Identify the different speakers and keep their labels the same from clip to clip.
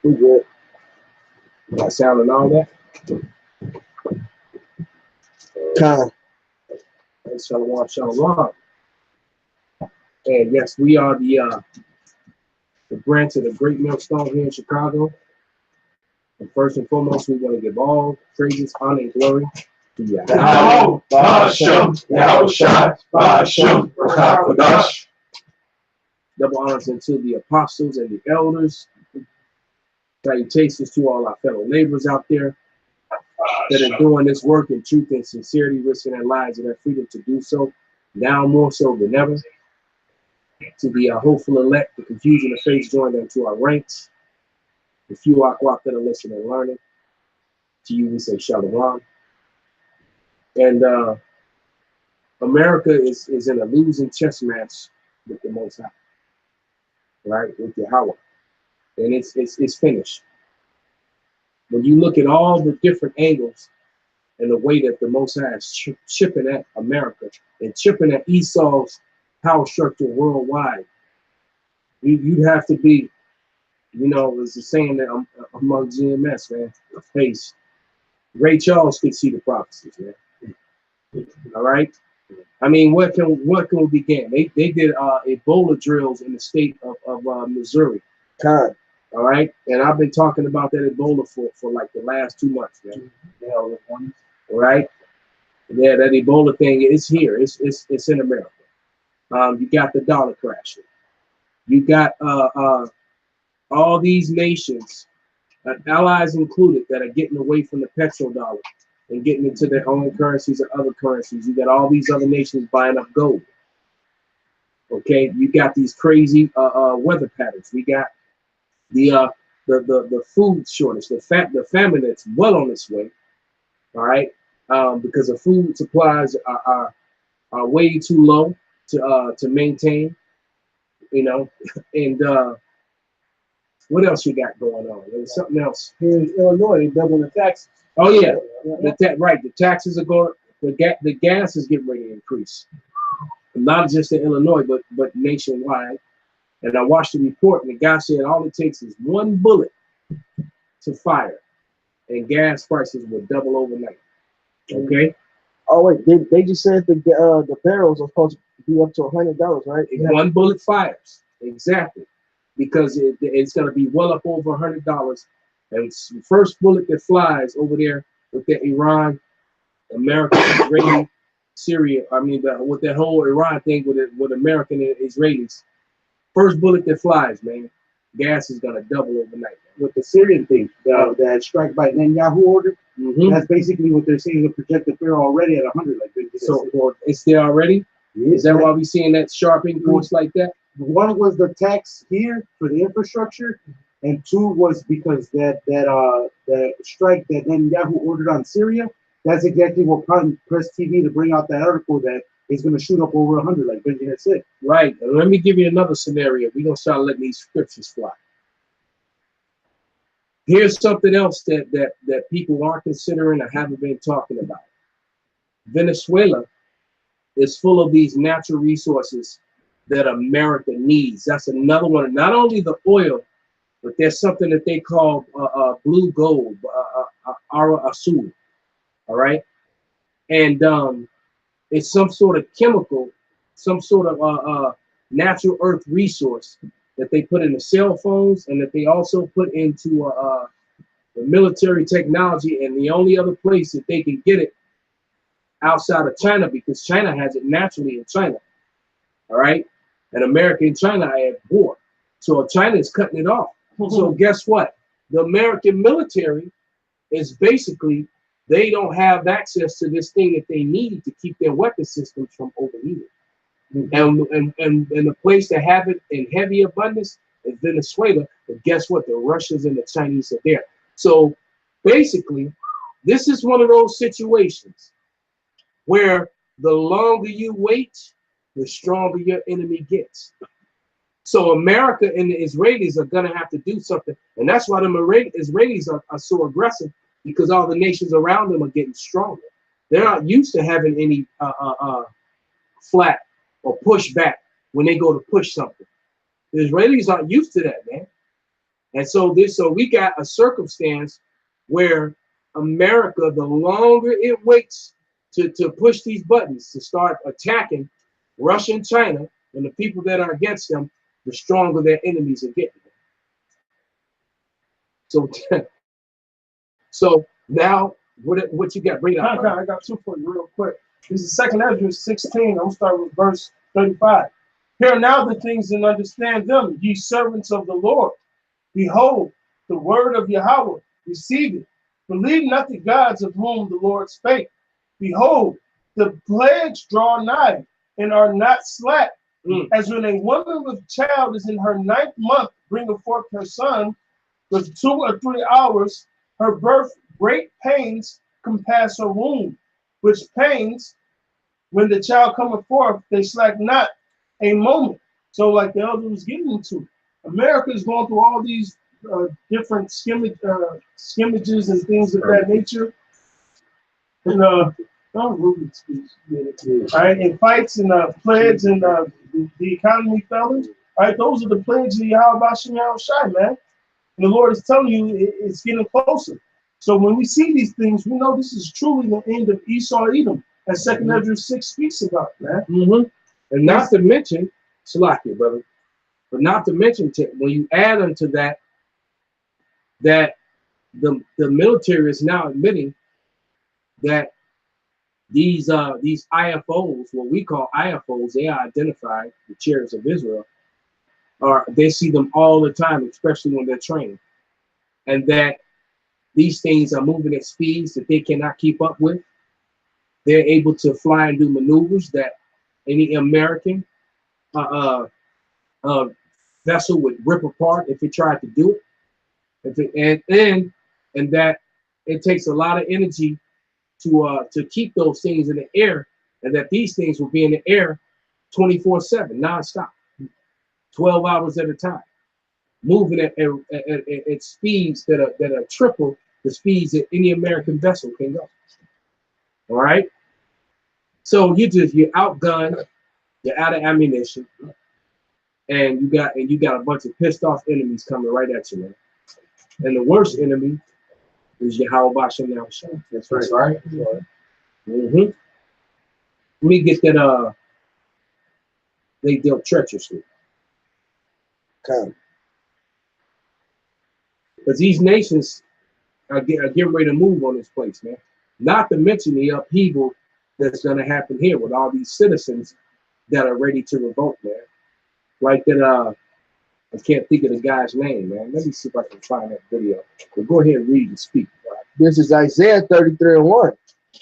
Speaker 1: We good. Got sound and all that.
Speaker 2: Con.
Speaker 1: Shalom, shalom. And yes, we are the branch of the Great Millstone here in Chicago. And first and foremost, we want to give all praises, honor, and glory to Yahweh. Double honors unto the apostles and the elders. Salutations to all our fellow laborers out there that are doing this work in truth and sincerity, risking their lives and their freedom to do so, now more so than ever. To the hopeful elect, the confusion of faith, join them to our ranks. The few aqua that are listening and learning. To you, we say shalom. And America is in a losing chess match with the Most High, right? With Yahweh, and it's finished. When you look at all the different angles and the way that the Most High is chipping at America and chipping at Esau's power structure worldwide, you'd have to be, you know, it's the saying that among GMS, man. Hey, Ray Charles could see the prophecies, man. All right. I mean, what can we begin? They did Ebola drills in the state of Missouri.
Speaker 2: Con.
Speaker 1: All right, and I've been talking about that Ebola for like the last 2 months, man. All right, yeah, that Ebola thing is here. It's in America. You got the dollar crashing. You got all these nations, allies included, that are getting away from the petrodollar and getting into their own currencies or other currencies. You got all these other nations buying up gold. Okay, you got these crazy weather patterns. We got the food shortage, the famine that's well on its way. All right, because the food supplies are way too low to maintain. You know, and what else you got going on? There was something else.
Speaker 2: Here in Illinois, they doubling the taxes.
Speaker 1: Oh yeah, right. The taxes are going. The gas is getting ready to increase, not just in Illinois, but nationwide. And I watched the report, and the guy said all it takes is one bullet to fire, and gas prices will double overnight. Okay.
Speaker 2: Oh wait, they just said the barrels are supposed to be up to $100, right?
Speaker 1: One bullet fires, exactly, because it's going to be well up over $100. And it's the first bullet that flies over there with the Iran, America, Israeli, Syria. I mean, with that whole Iran thing with American and Israelis. First bullet that flies, man, gas is gonna double overnight.
Speaker 3: With the Syrian thing, that strike by Netanyahu order, that's basically what they're saying. The projected fear already at 100. Like
Speaker 1: so, it's there already. Is that why we seeing that sharp increase like that?
Speaker 3: One was the tax here for the infrastructure, and two was because that strike that Netanyahu ordered on Syria. That's exactly what prompted Press TV to bring out that article that it's going to shoot up over 100, like Benji had said.
Speaker 1: Right. Let me give you another scenario. We're going to start letting these scriptures fly. Here's something else that people aren't considering or haven't been talking about. Venezuela is full of these natural resources that America needs. That's another one. Not only the oil, but there's something that they call blue gold, ara azul. All right. And it's some sort of chemical, some sort of natural earth resource that they put in the cell phones and that they also put into the military technology. And the only other place that they can get it outside of China, because China has it naturally in China. All right. And America and China are at war. So China is cutting it off. So guess what? The American military is basically, they don't have access to this thing that they need to keep their weapon systems from overheating. And the place to have it in heavy abundance is Venezuela. But guess what? The Russians and the Chinese are there. So basically, this is one of those situations where the longer you wait, the stronger your enemy gets. So America and the Israelis are going to have to do something. And that's why the Israelis are so aggressive, because all the nations around them are getting stronger. They're not used to having any flat or pushback when they go to push something. The Israelis aren't used to that, man. And so we got a circumstance where America, the longer it waits to push these buttons to start attacking Russia and China and the people that are against them, the stronger their enemies are getting. So, so now what you got? Bring it up.
Speaker 4: I got two for you real quick. This is 2 Ezra 16. I'm gonna start with verse 35. Hear now the things and understand them, ye servants of the Lord. Behold, the word of Yahweh, receive it. Believe not the gods of whom the Lord spake. Behold, the plagues draw nigh and are not slack. As when a woman with child is in her 9th month, bringeth forth her son, with 2 or 3 hours, her birth great pains compass her womb, which pains, when the child cometh forth, they slack not a moment. So like the elder was getting into, America is going through all these different skimmages and things of that nature. And and fights and plagues and the economy failing. All right, those are the plagues of Yahweh Shai, man. And the Lord is telling you it's getting closer. So when we see these things, we know this is truly the end of Esau Edom, as 2 Ezra 6 speaks about, man.
Speaker 1: And not to mention, Salakia, brother, but not to mention when you add unto that, that the military is now admitting that these IFOs, what we call IFOs, they are identified, the chariots of Israel, they see them all the time, especially when they're training, and that these things are moving at speeds that they cannot keep up with. They're able to fly and do maneuvers that any American vessel would rip apart if it tried to do it. And that it takes a lot of energy to keep those things in the air, and that these things will be in the air 24/7, nonstop, 12 hours at a time, moving at speeds that are triple the speeds that any American vessel can go. All right. So you're outgunned, you're out of ammunition, and you got a bunch of pissed off enemies coming right at you, man. And the worst enemy is Yahweh Bashem now. That's right. Right. Let me get that. They dealt treacherously.
Speaker 2: Okay.
Speaker 1: Because these nations are getting ready to move on this place, man. Not to mention the upheaval that's going to happen here with all these citizens that are ready to revolt, man. Like that, I can't think of the guy's name, man. Let me see if I can find that video. But go ahead and read and speak.
Speaker 2: This is Isaiah 33:1.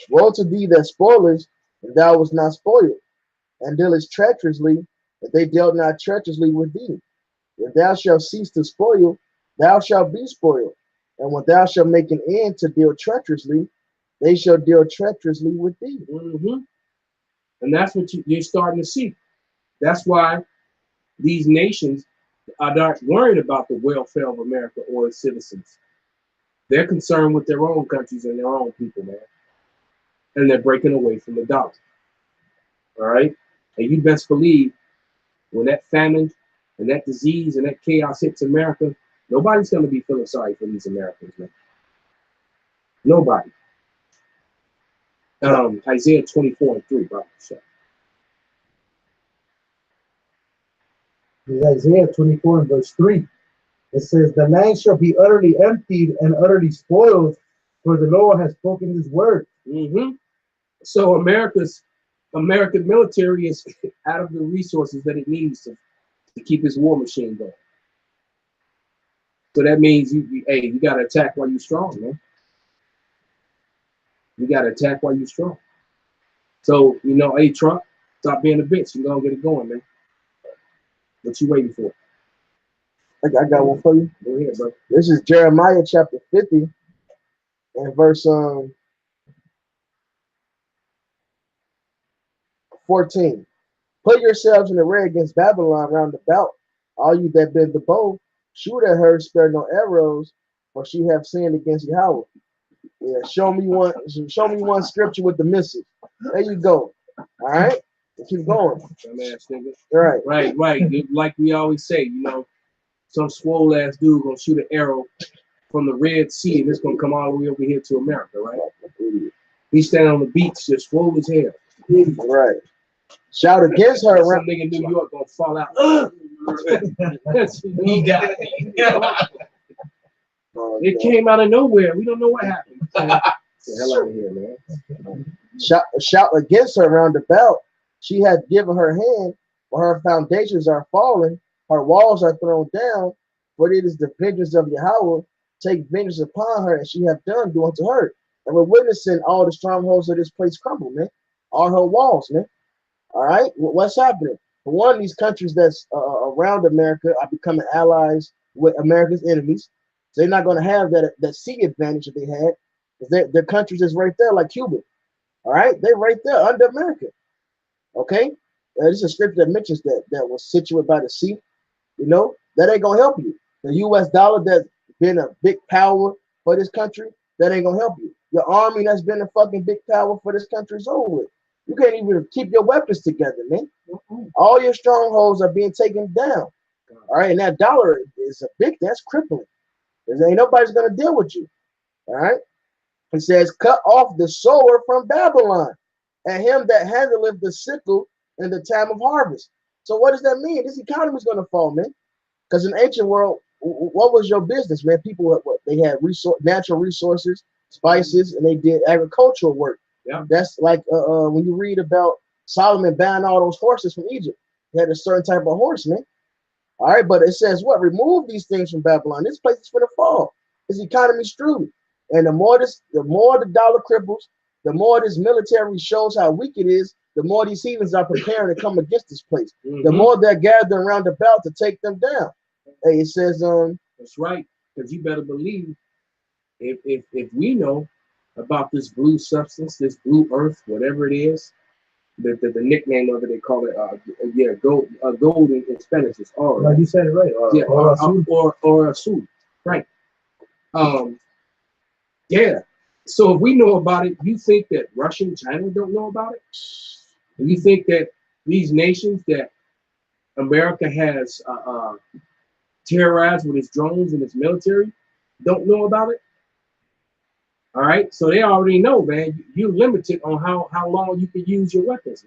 Speaker 2: Woe to thee that spoilest, and thou wast not spoiled, and dealest treacherously, that they dealt not treacherously with thee. If thou shalt cease to spoil, thou shalt be spoiled. And when thou shalt make an end to deal treacherously, they shall deal treacherously with thee.
Speaker 1: And that's what you're starting to see. That's why these nations are not worried about the welfare of America or its citizens. They're concerned with their own countries and their own people, man. And they're breaking away from the dollar. All right? And you best believe when that famine and that disease and that chaos hits America, nobody's going to be feeling sorry for these Americans, man. Nobody. Isaiah 24:3, bro. So.
Speaker 3: Isaiah 24 and verse 3. It says, the land shall be utterly emptied and utterly spoiled, for the Lord has spoken his word.
Speaker 1: So American military is out of the resources that it needs to keep its war machine going. So that means you got to attack while you're strong, man. You got to attack while you're strong. So, hey, Trump, stop being a bitch. You're going to get it going, man. What you waiting for?
Speaker 2: I got one for you.
Speaker 1: Go ahead, bro.
Speaker 2: This is Jeremiah chapter 50 and verse 14. Put yourselves in array against Babylon round about, all you that bend the bow. Shoot at her, spare no arrows, for she have sinned against Yahweh. Yeah, show me one scripture with the misses. There you go. All right, keep going.
Speaker 1: Right.
Speaker 2: Right.
Speaker 1: Like we always say, some swole ass dude gonna shoot an arrow from the Red Sea and it's gonna come all the way over here to America, right? He's standing on the beach, just swole as hell.
Speaker 2: Right. Shout against her.
Speaker 1: Some nigga in New York gonna fall out. He got it. It came out of nowhere. We don't know what happened. Get the hell out of here, man.
Speaker 2: Shout against her round about. She had given her hand, but her foundations are fallen, her walls are thrown down, for it is the vengeance of Yahweh. Take vengeance upon her, and she hath done do unto her. And we're witnessing all the strongholds of this place crumble, man. All her walls, man. All right, what's happening? For one, these countries that's around America are becoming allies with America's enemies. So they're not going to have that sea advantage that they had. Because their countries is right there, like Cuba. All right, they're right there under America. Okay, this is a scripture that mentions that was situated by the sea. You know, that ain't gonna help you. The U.S. dollar that's been a big power for this country, that ain't gonna help you. Your army that's been a fucking big power for this country is over with. You can't even keep your weapons together, man. All your strongholds are being taken down. All right, and that dollar is that's crippling. There ain't nobody's gonna deal with you. All right. It says, cut off the sower from Babylon, and him that handleth the sickle in the time of harvest. So what does that mean? This economy is going to fall, man. Because in the ancient world, what was your business, man? People, they had natural resources, spices, and they did agricultural work.
Speaker 1: Yeah.
Speaker 2: That's like when you read about Solomon buying all those horses from Egypt. He had a certain type of horse, man. All right, but it says what? Remove these things from Babylon. This place is going to fall. This economy is screwed. And the more the dollar cripples, the more this military shows how weak it is, the more these heathens are preparing to come against this place. The more they're gathering around about to take them down. Hey, it says
Speaker 1: that's right, because you better believe if we know about this blue substance, this blue earth, whatever it is, the nickname of it, they call it gold in Spanish is oro.
Speaker 4: Like you said it right.
Speaker 1: Or azul. Right. Yeah. So if we know about it, you think that Russia and China don't know about it? And you think that these nations that America has terrorized with its drones and its military don't know about it? All right. So they already know, man. You're limited on how long you can use your weapons,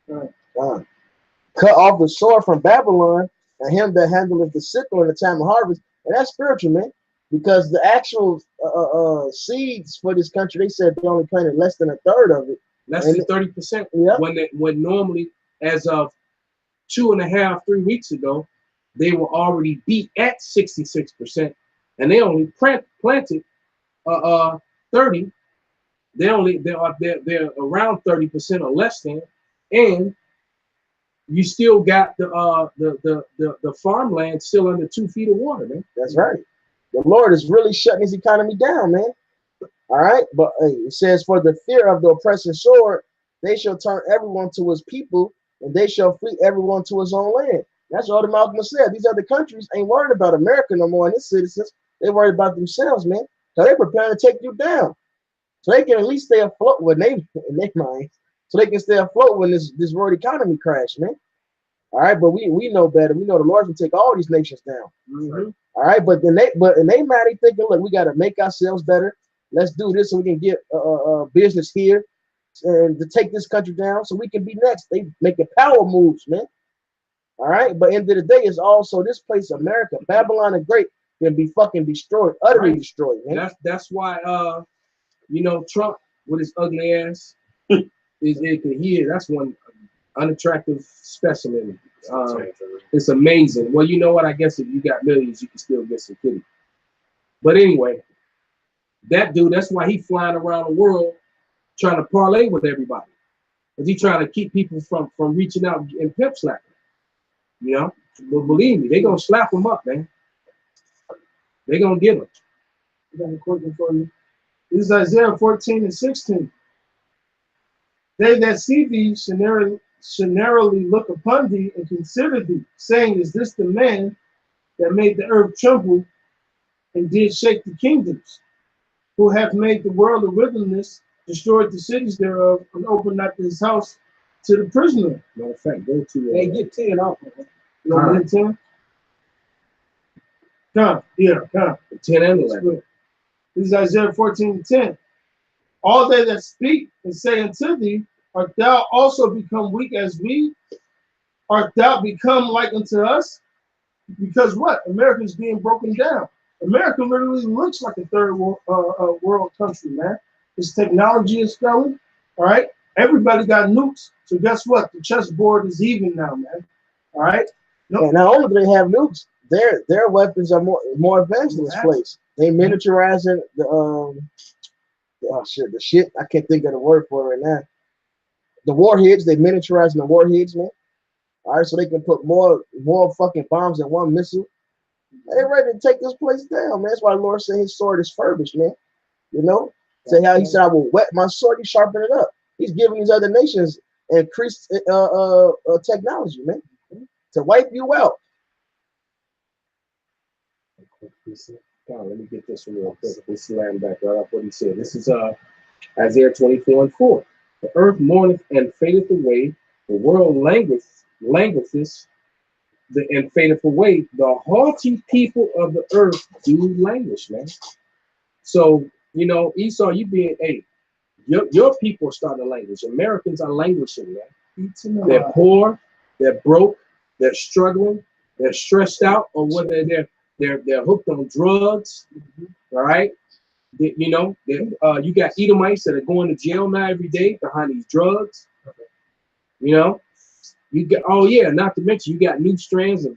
Speaker 1: man.
Speaker 2: Cut off the sword from Babylon, and him that handleth the sickle in the time of harvest. And that's spiritual, man. Because the actual seeds for this country, they said they only planted less than a third of it.
Speaker 1: Less than 30%.
Speaker 2: Yeah.
Speaker 1: When normally, as of 2.5-3 weeks ago, they were already beat at 66%, and they only planted 30. They're around 30% or less than, and you still got the farmland still under 2 feet of water, man.
Speaker 2: That's right. The Lord is really shutting his economy down, man. All right, but it says, for the fear of the oppressive sword, they shall turn everyone to his people, and they shall flee everyone to his own land. That's what Malcolm said. These other countries ain't worried about America no more and its citizens. They worried about themselves, man. So they're preparing to take you down. So they can at least stay afloat when in their mind. So they can stay afloat when this world economy crash, man. All right, but we know better. We know the Lord can take all these nations down. All right, but in their mind, they thinking, look, we got to make ourselves better. Let's do this so we can get business here and to take this country down so we can be next. They making power moves, man. All right, but end of the day, it's also this place, America, Babylon the Great, can be fucking destroyed, utterly destroyed, man.
Speaker 1: That's why Trump with his ugly ass that's one unattractive specimen. It's amazing. Well, you know what? I guess if you got millions, you can still get some kitty. But anyway, that dude, that's why he flying around the world trying to parlay with everybody. Because he's trying to keep people from reaching out and pimp slapping. You know? But believe me, they're going to slap him up, man. They're going to get him.
Speaker 4: I got a quick one for you. This is Isaiah 14:16. They that see thee should narrowly look upon thee and consider thee, saying, is this the man that made the earth tremble and did shake the kingdoms, who hath made the world a wilderness, destroyed the cities thereof, and opened not his house to the prisoner?
Speaker 1: Matter of fact, go to
Speaker 4: Hey, get 10 off. You want to get 10? Come, yeah, come.
Speaker 1: 10 and 11.
Speaker 4: This is Isaiah 14:10. All they that speak and say unto thee, art thou also become weak as we? Art thou become like unto us? Because what? America is being broken down. America literally looks like a third world country, man. Its technology is going, all right? Everybody got nukes. So guess what? The chessboard is even now, man. All right?
Speaker 2: And not only do they have nukes, their weapons are more advanced in this place. They miniaturizing the the shit. I can't think of the word for it right now. The warheads, they miniaturizing the warheads, man. All right, so they can put more fucking bombs in one missile. They ready to take this place down, man. That's why the Lord said his sword is furbished, man. You know? Say how he said, I will whet my sword, he sharpen it up. He's giving these other nations increased technology, man, to wipe you out.
Speaker 1: Let me get this one real quick. This is land back right up what he said. This is Isaiah 24:4. The earth mourneth and fadeth away, the world languisheth and fadeth away. The haughty people of the earth do languish, man. So, you know, Esau, you being your people are starting to languish. Americans are languishing, man. They're poor, they're broke, they're struggling, they're stressed out, or whether they're hooked on drugs. All right. You know, you got Edomites that are going to jail now every day behind these drugs. You know, you got not to mention you got new strands of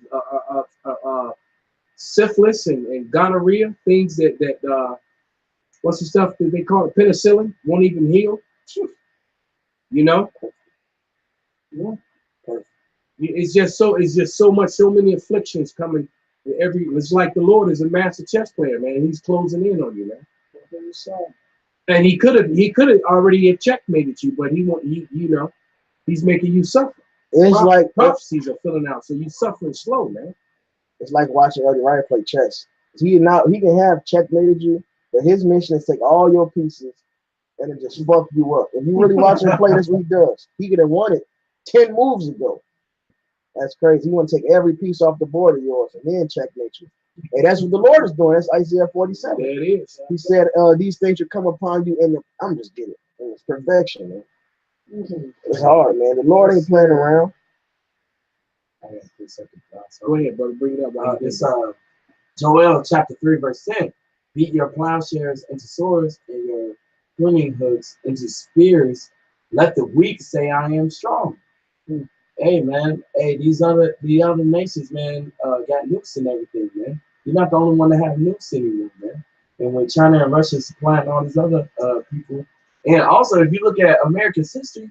Speaker 1: syphilis and gonorrhea, things that what's the stuff that they call it? Penicillin won't even heal. You know, yeah. It's just so much, so many afflictions coming. It's like the Lord is a master chess player, man. He's closing in on you, man. And he could have already checkmated you, but he's making you suffer.
Speaker 2: It's like
Speaker 1: prophecies are filling out, so you suffering slow, man.
Speaker 2: It's like watching Eddie Ryan play chess. He can have checkmated you, but his mission is to take all your pieces and then just fuck you up. If you really watch him play, that's what he does. He could have won it 10 moves ago. That's crazy. He want to take every piece off the board of yours and then checkmate you. And that's what the Lord is doing. That's Isaiah 47.
Speaker 1: There it is.
Speaker 2: He said, these things should come upon you, and I'm just getting it. And it's perfection, man. It's hard, man. The Lord ain't playing around.
Speaker 1: Go ahead, brother. Bring it up.
Speaker 5: It's Joel chapter 3, verse 10. Beat your plowshares into swords and your pruning hooks into spears. Let the weak say, I am strong. Hey, man. Hey, the other nations, man, got nukes and everything, man. You're not the only one that have nukes anymore, man. And when China and Russia supplying all these other people, and also if you look at America's history,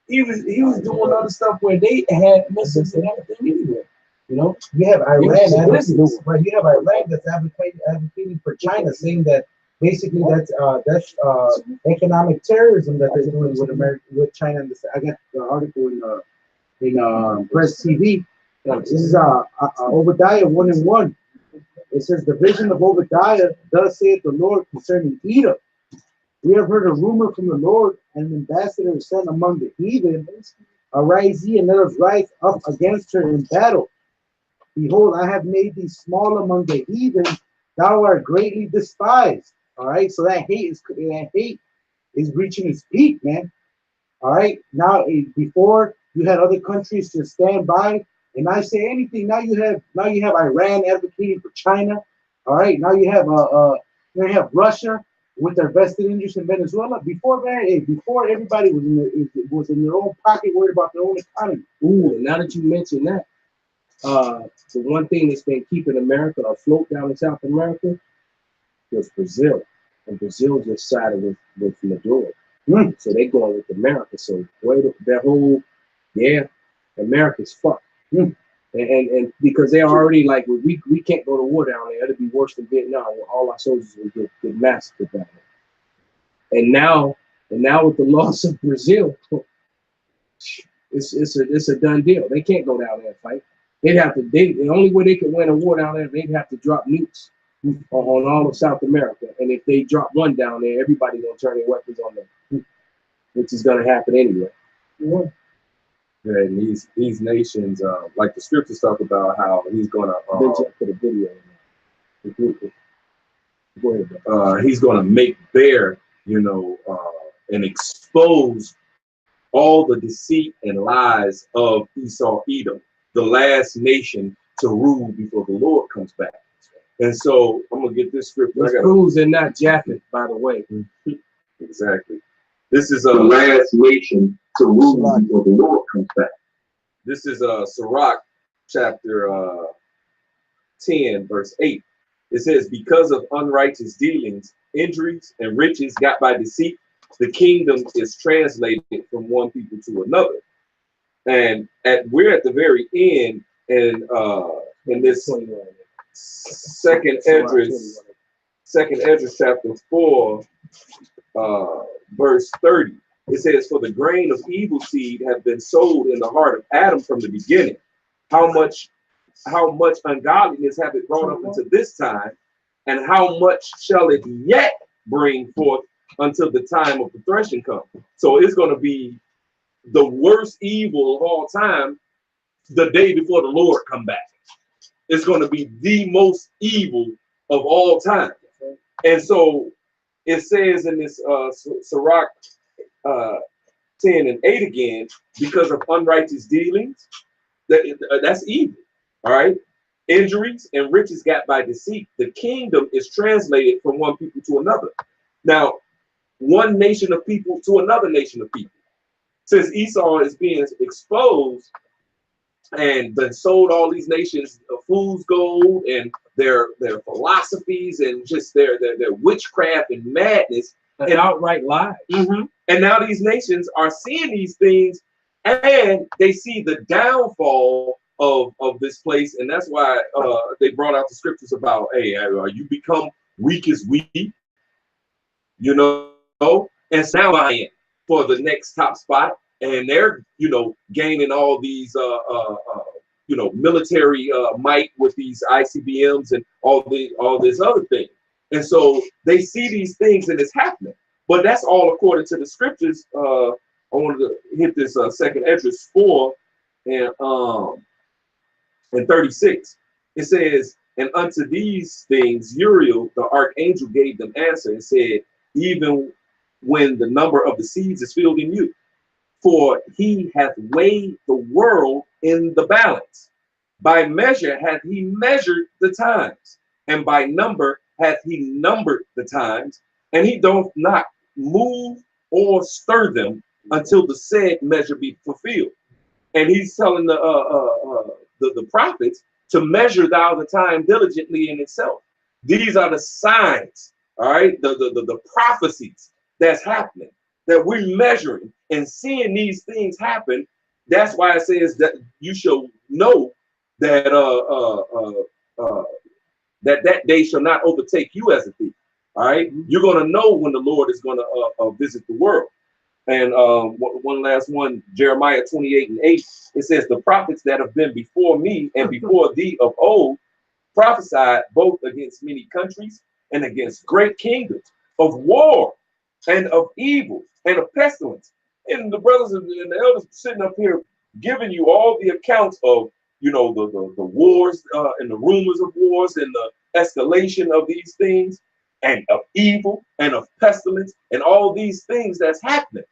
Speaker 5: he was doing other stuff where they had missiles and everything anyway. You know,
Speaker 3: You have Iran,
Speaker 5: Yes,
Speaker 3: right? You have Iran that's advocating for China, saying that basically that's economic terrorism that they're doing with America, with China. I got the article in Press TV. This is Obadiah 1:1. It says, the vision of Obadiah, thus saith the Lord concerning Edom. We have heard a rumor from the Lord, and an ambassador is sent among the heathen. Arise ye, and let us rise up against her in battle. Behold, I have made thee small among the heathen. Thou art greatly despised. All right, so that hate is reaching its peak, man. All right, now before you had other countries to stand by and not say anything. Now you have Iran advocating for China. All right, now you have Russia with their vested interest in Venezuela. Before everybody was in their own pocket, worried about their own economy.
Speaker 1: Ooh, and now that you mention that, the one thing that's been keeping America afloat down in South America was Brazil, and Brazil just sided with Maduro. So they going with America. So their whole America's fucked. And because they're already like, we can't go to war down there. It'll be worse than Vietnam. All our soldiers will get massacred down there. And now with the loss of Brazil, it's a done deal. They can't go down there and fight. The only way they could win a war down there, they'd have to drop nukes on all of South America. And if they drop one down there, everybody's gonna turn their weapons on them, which is gonna happen anyway.
Speaker 6: Yeah, and these nations, like the scriptures talk about how he's gonna
Speaker 1: put a video in there. Go ahead, bro.
Speaker 6: He's going to make bare, and expose all the deceit and lies of Esau, Edom, the last nation to rule before the Lord comes back. And so I'm gonna get this scripture.
Speaker 1: This proves they're not Japheth, by the way.
Speaker 6: Exactly. This is a last nation to rule before the Lord comes back. This is Sirach chapter 10, verse 8. It says, because of unrighteous dealings, injuries, and riches got by deceit, the kingdom is translated from one people to another. And we're at the very end, and in this second Esdras chapter 4, verse 30. It says, for the grain of evil seed have been sowed in the heart of Adam from the beginning. How much ungodliness have it brought up into this time, and how much shall it yet bring forth until the time of the threshing comes? So it's going to be the worst evil of all time the day before the Lord come back. It's going to be the most evil of all time. And so it says in this Sirach 10 and 8 again, because of unrighteous dealings, that's evil. All right. Injuries and riches got by deceit. The kingdom is translated from one people to another. Now, one nation of people to another nation of people. Since Esau is being exposed and then sold all these nations fool's gold and their philosophies and just their witchcraft and madness
Speaker 1: and outright lies.
Speaker 6: And now these nations are seeing these things and they see the downfall of this place, and that's why they brought out the scriptures about, hey, you become weak as we, and so now I am for the next top spot, and they're gaining all these military might with these ICBMs and all this other thing, and so they see these things and it's happening, but that's all according to the scriptures. I wanted to hit this second Esdras 4 and 36. It says, and unto these things Uriel the archangel gave them answer and said, even when the number of the seeds is filled in you, for he hath weighed the world in the balance. By measure hath he measured the times, and by number hath he numbered the times, and he doth not move or stir them until the said measure be fulfilled. And he's telling the prophets to measure thou the time diligently in itself. These are the signs, all right, the prophecies that's happening, that we're measuring and seeing these things happen. That's why it says that you shall know that that day shall not overtake you as a thief. All right, you're going to know when the Lord is going to visit the world. And one last one, Jeremiah 28 and 8, it says, the prophets that have been before me and before thee of old prophesied both against many countries and against great kingdoms, of war and of evil and of pestilence. And the brothers and the elders sitting up here giving you all the accounts of, the wars and the rumors of wars and the escalation of these things and of evil and of pestilence and all these things that's happening.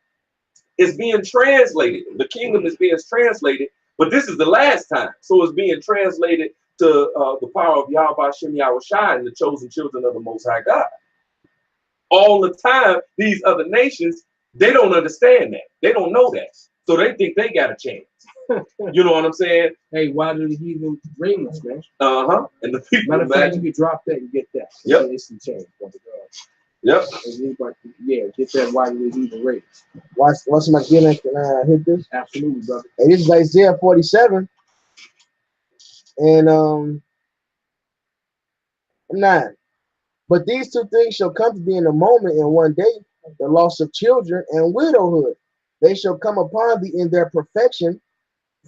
Speaker 6: It's being translated. The kingdom is being translated, but this is the last time. So it's being translated to the power of Yahweh Shem Yahushai and the chosen children of the Most High God. All the time, these other nations, they don't understand that. They don't know that. So they think they got a chance. You know what I'm saying?
Speaker 1: Hey, why do the heathen dream us, man?
Speaker 6: And the people,
Speaker 1: matter of fact, you can drop that and get that.
Speaker 6: Yep.
Speaker 1: It's some change, brother.
Speaker 6: Yep.
Speaker 1: Yeah, get that why do the heathen race.
Speaker 2: What's my gimmick? Can I hit this?
Speaker 1: Absolutely, brother.
Speaker 2: Hey, this is Isaiah 47 and 9. But these two things shall come to thee in a moment, in one day, the loss of children and widowhood. They shall come upon thee in their perfection,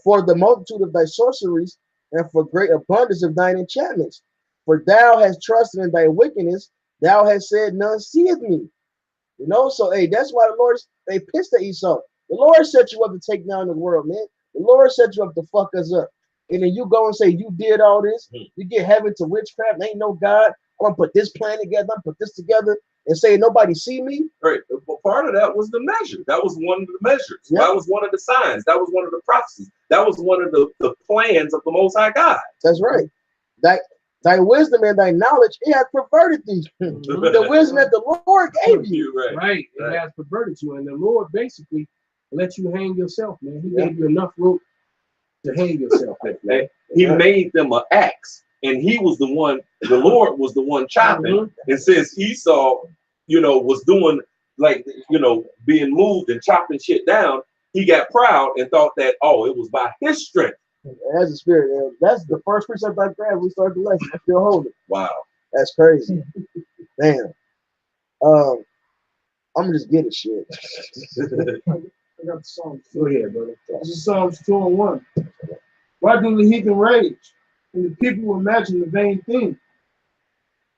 Speaker 2: for the multitude of thy sorceries, and for great abundance of thine enchantments. For thou hast trusted in thy wickedness, thou hast said, none seeth me. So hey, that's why the Lord, they pissed at Esau. The Lord set you up to take down the world, man. The Lord set you up to fuck us up. and then you go and say you did all this, you get heaven to witchcraft, ain't no God. I'm gonna put this plan together, I'm gonna put this together, and say nobody see me.
Speaker 6: Right. But part of that was the measure. That was one of the measures.
Speaker 2: Yep.
Speaker 6: That was one of the signs. That was one of the prophecies. That was one of the plans of the Most High God.
Speaker 2: That's right. Thy wisdom and thy knowledge, it has perverted thee. The wisdom that the Lord gave you.
Speaker 6: Right.
Speaker 1: Right. It
Speaker 6: Right.
Speaker 1: has perverted you. And the Lord basically let you hang yourself, man. He
Speaker 2: Yeah.
Speaker 1: gave you enough rope to hang yourself with, man.
Speaker 6: He made them an axe, and he was the one. The Lord was the one chopping.
Speaker 1: Mhm.
Speaker 6: And since Esau, was doing like being moved and chopping shit down, he got proud and thought that it was by his strength.
Speaker 2: That's the spirit. And that's the first precept I grabbed. We started the lesson. I still hold it.
Speaker 6: Wow.
Speaker 2: That's crazy. Damn. I'm gonna just get it shit.
Speaker 4: I got the Psalms.
Speaker 1: Go ahead, brother.
Speaker 4: This is Psalms 2:1. Why do the heathen rage, and the people imagine the vain thing?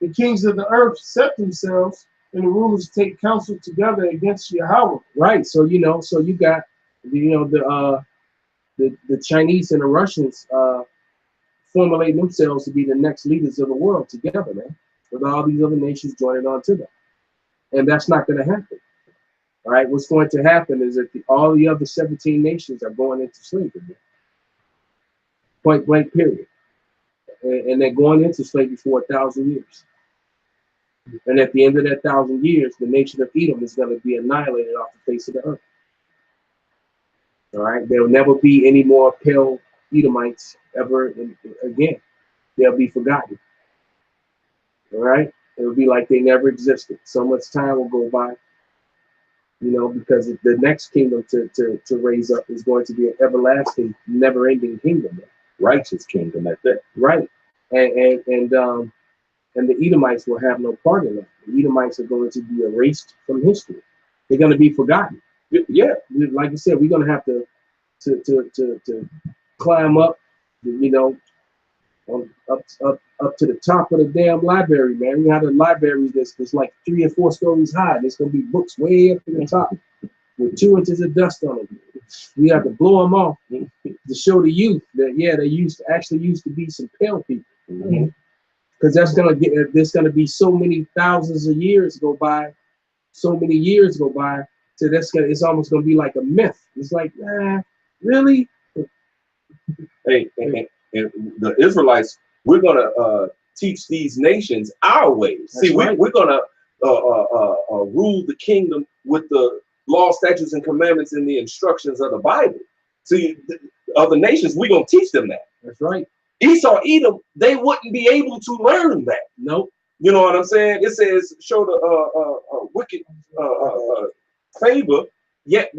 Speaker 4: The kings of the earth set themselves, and the rulers take counsel together against Yahweh.
Speaker 1: Right. So so you got the Chinese and the Russians formulating themselves to be the next leaders of the world together, man, with all these other nations joining on to them. And that's not going to happen. All right, what's going to happen is that all the other 17 nations are going into slavery. Point blank, period. And they're going into slavery for 1,000 years. And at the end of that 1,000 years, the nation of Edom is going to be annihilated off the face of the earth. All right, there will never be any more pale Edomites ever again. They'll be forgotten. All right, it'll be like they never existed. So much time will go by, because the next kingdom to raise up is going to be an everlasting, never-ending kingdom,
Speaker 6: Righteous kingdom at that.
Speaker 1: right? And the Edomites will have no part in that. The Edomites are going to be erased from history. They're going to be forgotten.
Speaker 6: Yeah.
Speaker 1: Like I said, we're going to have to climb up, up to the top of the damn library, man. We have a library that's like 3 or 4 stories high. There's going to be books way up to the top with 2 inches of dust on them. We have to blow them off to show the youth that they used to be some pale people. Because there's gonna be so many thousands of years go by, so many years go by, so it's almost gonna be like a myth. It's like, really?
Speaker 6: Hey, and the Israelites, we're gonna teach these nations our ways.
Speaker 1: That's
Speaker 6: See,
Speaker 1: right.
Speaker 6: we're gonna rule the kingdom with the law, statutes, and commandments and the instructions of the Bible. See, the other nations, we're gonna teach them that.
Speaker 1: That's right.
Speaker 6: Esau, Edom, they wouldn't be able to learn that.
Speaker 1: Nope.
Speaker 6: You know what I'm saying? It says, show the wicked favor, yet,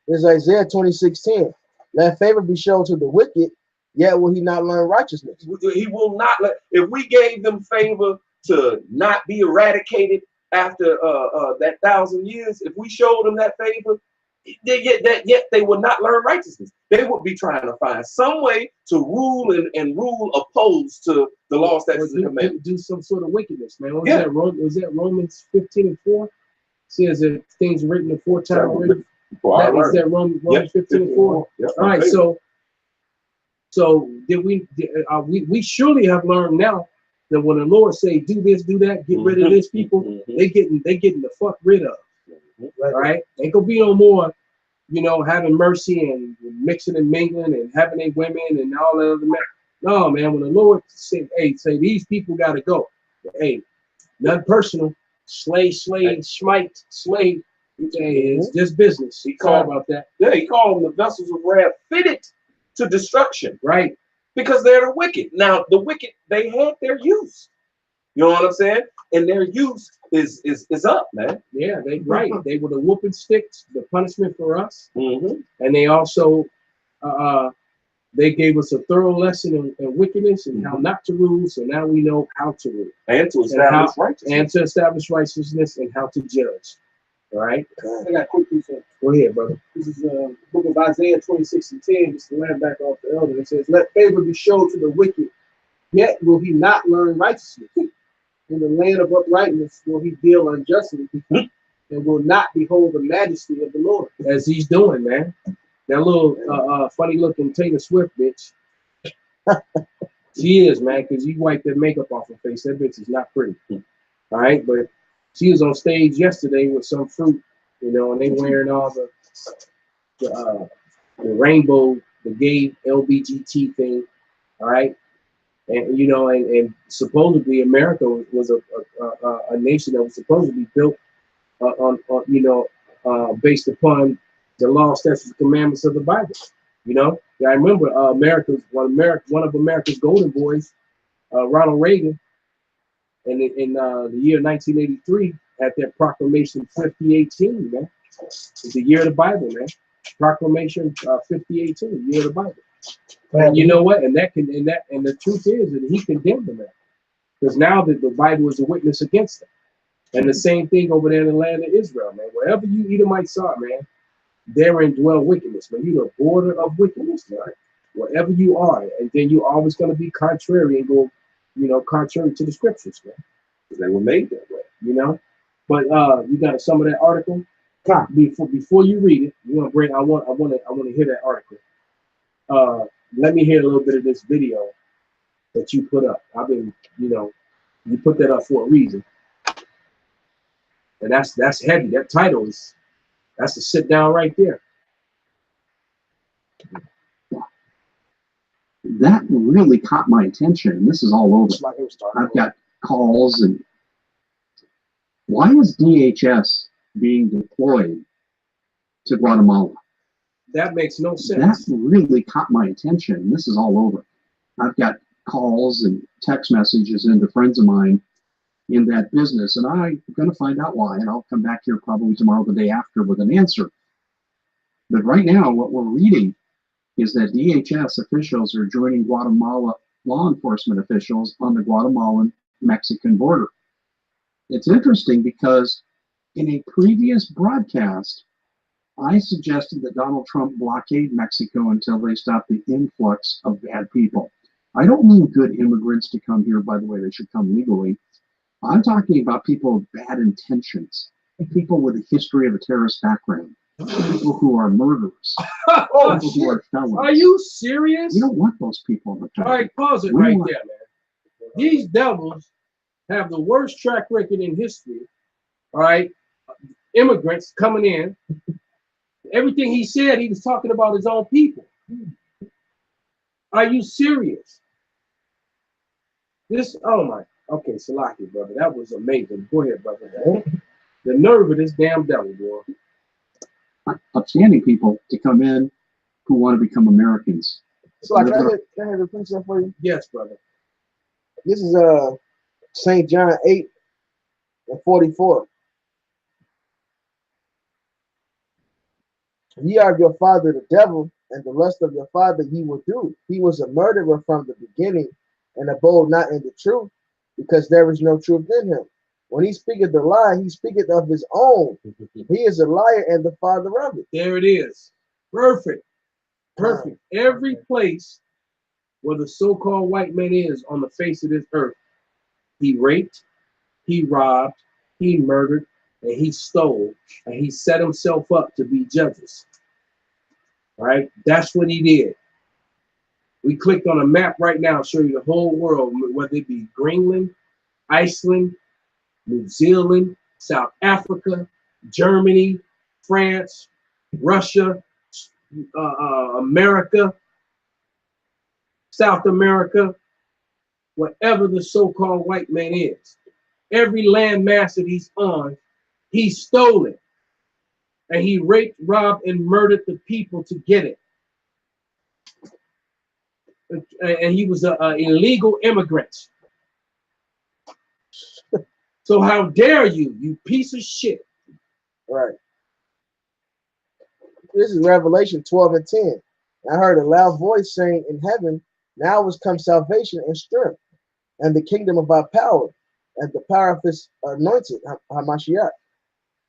Speaker 2: It's Isaiah 26:10. Let favor be shown to the wicked, yet will he not learn righteousness.
Speaker 6: he will not let, if we gave them favor to not be eradicated after that 1,000 years, if we showed them that favor, yet they would not learn righteousness. They would be trying to find some way to rule and rule opposed to the law, statutes, and commandments.
Speaker 1: Do some sort of wickedness, man. Was
Speaker 6: Yeah.
Speaker 1: that Romans 15:4? Says that things written aforetime written. Is that Romans 15:4?
Speaker 6: Yep.
Speaker 1: All right, so did we surely have learned now that when the Lord say do this, do that, get rid of this people, they getting the fuck rid of. All right, ain't gonna be no more, having mercy and mixing and mingling and having their women and all that other man. No, man, when the Lord say these people gotta go, hey, nothing personal, slave, smite, slave. It's just business.
Speaker 6: He
Speaker 1: Sorry
Speaker 6: called
Speaker 1: about that.
Speaker 6: Yeah, he called them the vessels of wrath fitted to destruction,
Speaker 1: Right.
Speaker 6: because they're the wicked. Now, the wicked, they had their use. You know what I'm saying? And their use is up, man.
Speaker 1: Yeah, they They were the whooping sticks, the punishment for us.
Speaker 6: Mm-hmm.
Speaker 1: And they also they gave us a thorough lesson in wickedness and how not to rule. So now we know how to rule.
Speaker 6: And to establish righteousness.
Speaker 1: And to establish righteousness and how to judge. All right.
Speaker 4: I got a quick piece of
Speaker 1: Go ahead, brother.
Speaker 4: This is the book of Isaiah 26:10. Just to land back off the elder. It says, "Let favor be shown to the wicked, yet will he not learn righteousness. In the land of uprightness will he deal unjustly, and will not behold the majesty of the Lord."
Speaker 1: As he's doing, man. That little funny looking Taylor Swift bitch. She is, man, because you wipe that makeup off her face. That bitch is not pretty. All right, but she was on stage yesterday with some fruit, you know, and they wearing all the rainbow, the gay LBGT thing. All right, and you know, and supposedly America was a nation that was supposed to be built on you know, based upon the law, statutes, and commandments of the Bible. You know, yeah, I remember one of America's golden boys, Ronald Reagan, and in the year 1983 had that proclamation 5018, man. It's the year of the Bible, man. Proclamation 5018, year of the Bible. And you know what? And the truth is that he condemned them, man, because now that the Bible is a witness against them. And the same thing over there in the land of Israel, man. Wherever you Edomites are, man, therein dwell wickedness, man. You're the border of wickedness, right? Wherever you are, and then you're always going to be contrary and go, you know, contrary to the scriptures, man. Because they were made that way, you know. But you got some of that article. Before you read it, you know, Brent, I want to hear that article. Let me hear a little bit of this video that you put up. I've been, you know, you put that up for a reason. And that's heavy. That title is, that's a sit down right there.
Speaker 7: That really caught my attention. This is all over. I've got calls and why is DHS being deployed to Guatemala?
Speaker 1: That makes no sense.
Speaker 7: That really caught my attention. This is all over. I've got calls and text messages into friends of mine in that business, and I'm going to find out why, and I'll come back here probably tomorrow, the day after, with an answer. But right now, what we're reading is that DHS officials are joining Guatemala law enforcement officials on the Guatemalan-Mexican border. It's interesting because in a previous broadcast, I suggested that Donald Trump blockade Mexico until they stop the influx of bad people. I don't mean good immigrants to come here, by the way, they should come legally. I'm talking about people with bad intentions, people with a history of a terrorist background, people who are murderers,
Speaker 1: Oh,
Speaker 7: people who are felons.
Speaker 1: are you serious?
Speaker 7: You don't want those people in the
Speaker 1: All
Speaker 7: country.
Speaker 1: right, pause it
Speaker 7: We
Speaker 1: right
Speaker 7: want-
Speaker 1: there, man. These devils have the worst track record in history. All right, immigrants coming in. Everything he said, he was talking about his own people. Are you serious? This, oh my, okay, Salaki, brother, that was amazing. Go ahead, brother. The nerve of this damn devil, boy.
Speaker 7: Upstanding people to come in who want to become Americans.
Speaker 2: So can I have a precept for you?
Speaker 1: Yes, brother.
Speaker 2: This is St. John 8:44. Ye are of your father the devil, and the lust of your father ye will do. He was a murderer from the beginning, and abode not in the truth, because there is no truth in him. When he speaketh the lie, he speaketh of his own. He is a liar and the father of it.
Speaker 1: There it is. Perfect. Perfect. Every place where the so-called white man is on the face of this earth, he raped, he robbed, he murdered, and he stole, and he set himself up to be judges. All right? That's what he did. We clicked on a map right now, show you the whole world, whether it be Greenland, Iceland, New Zealand, South Africa, Germany, France, Russia, America, South America, whatever the so-called white man is. Every landmass that he's on, he stole it. And he raped, robbed, and murdered the people to get it. And he was an illegal immigrant. So how dare you, you piece of shit.
Speaker 2: Right. This is Revelation 12:10. I heard a loud voice saying in heaven, now is come salvation and strength, and the kingdom of our power, and the power of his anointed, Hamashiach.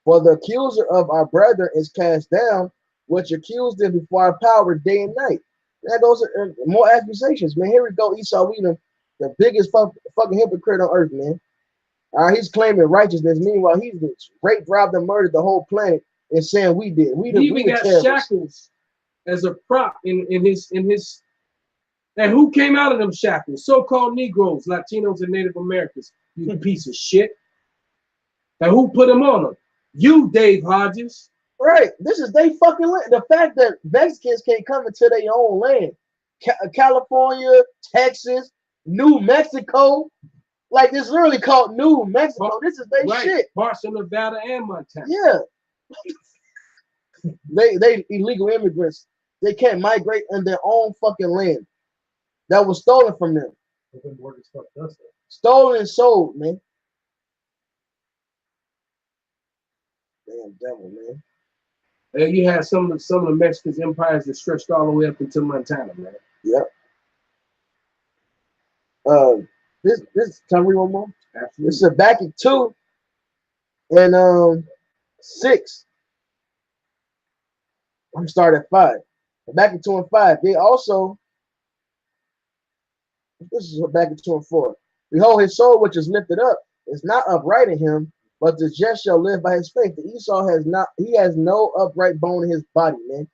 Speaker 2: For the accuser of our brethren is cast down, which accused them before our power day and night. Now those are more accusations, man. Here we go, Esau Edom, the biggest fucking hypocrite on earth, man. He's claiming righteousness. Meanwhile, he's raped, robbed, and murdered the whole planet and saying we did.
Speaker 1: He even got shackles as a prop in his And who came out of them shackles? So-called Negroes, Latinos, and Native Americans. You piece of shit. And who put them on them? You, Dave Hodges.
Speaker 2: Right. This is they fucking land. The fact that Mexicans can't come into their own land. California, Texas, New Mexico. Like, it's literally called New Mexico. This is their shit.
Speaker 1: Parts of Nevada and Montana.
Speaker 2: Yeah. They illegal immigrants. They can't migrate in their own fucking land. That was stolen from them. Stolen and sold, man. Damn devil, man.
Speaker 1: And you had some of the Mexican empires that stretched all the way up into Montana, man.
Speaker 2: Yep. This can I read one more?
Speaker 1: Absolutely.
Speaker 2: This is Habakkuk 2 and 6. I'm starting at 5. Habakkuk 2 and 5. They also, this is Habakkuk 2 and 4. Behold, his soul which is lifted up is not upright in him, but the just shall live by his faith. The Esau has no upright bone in his body, man.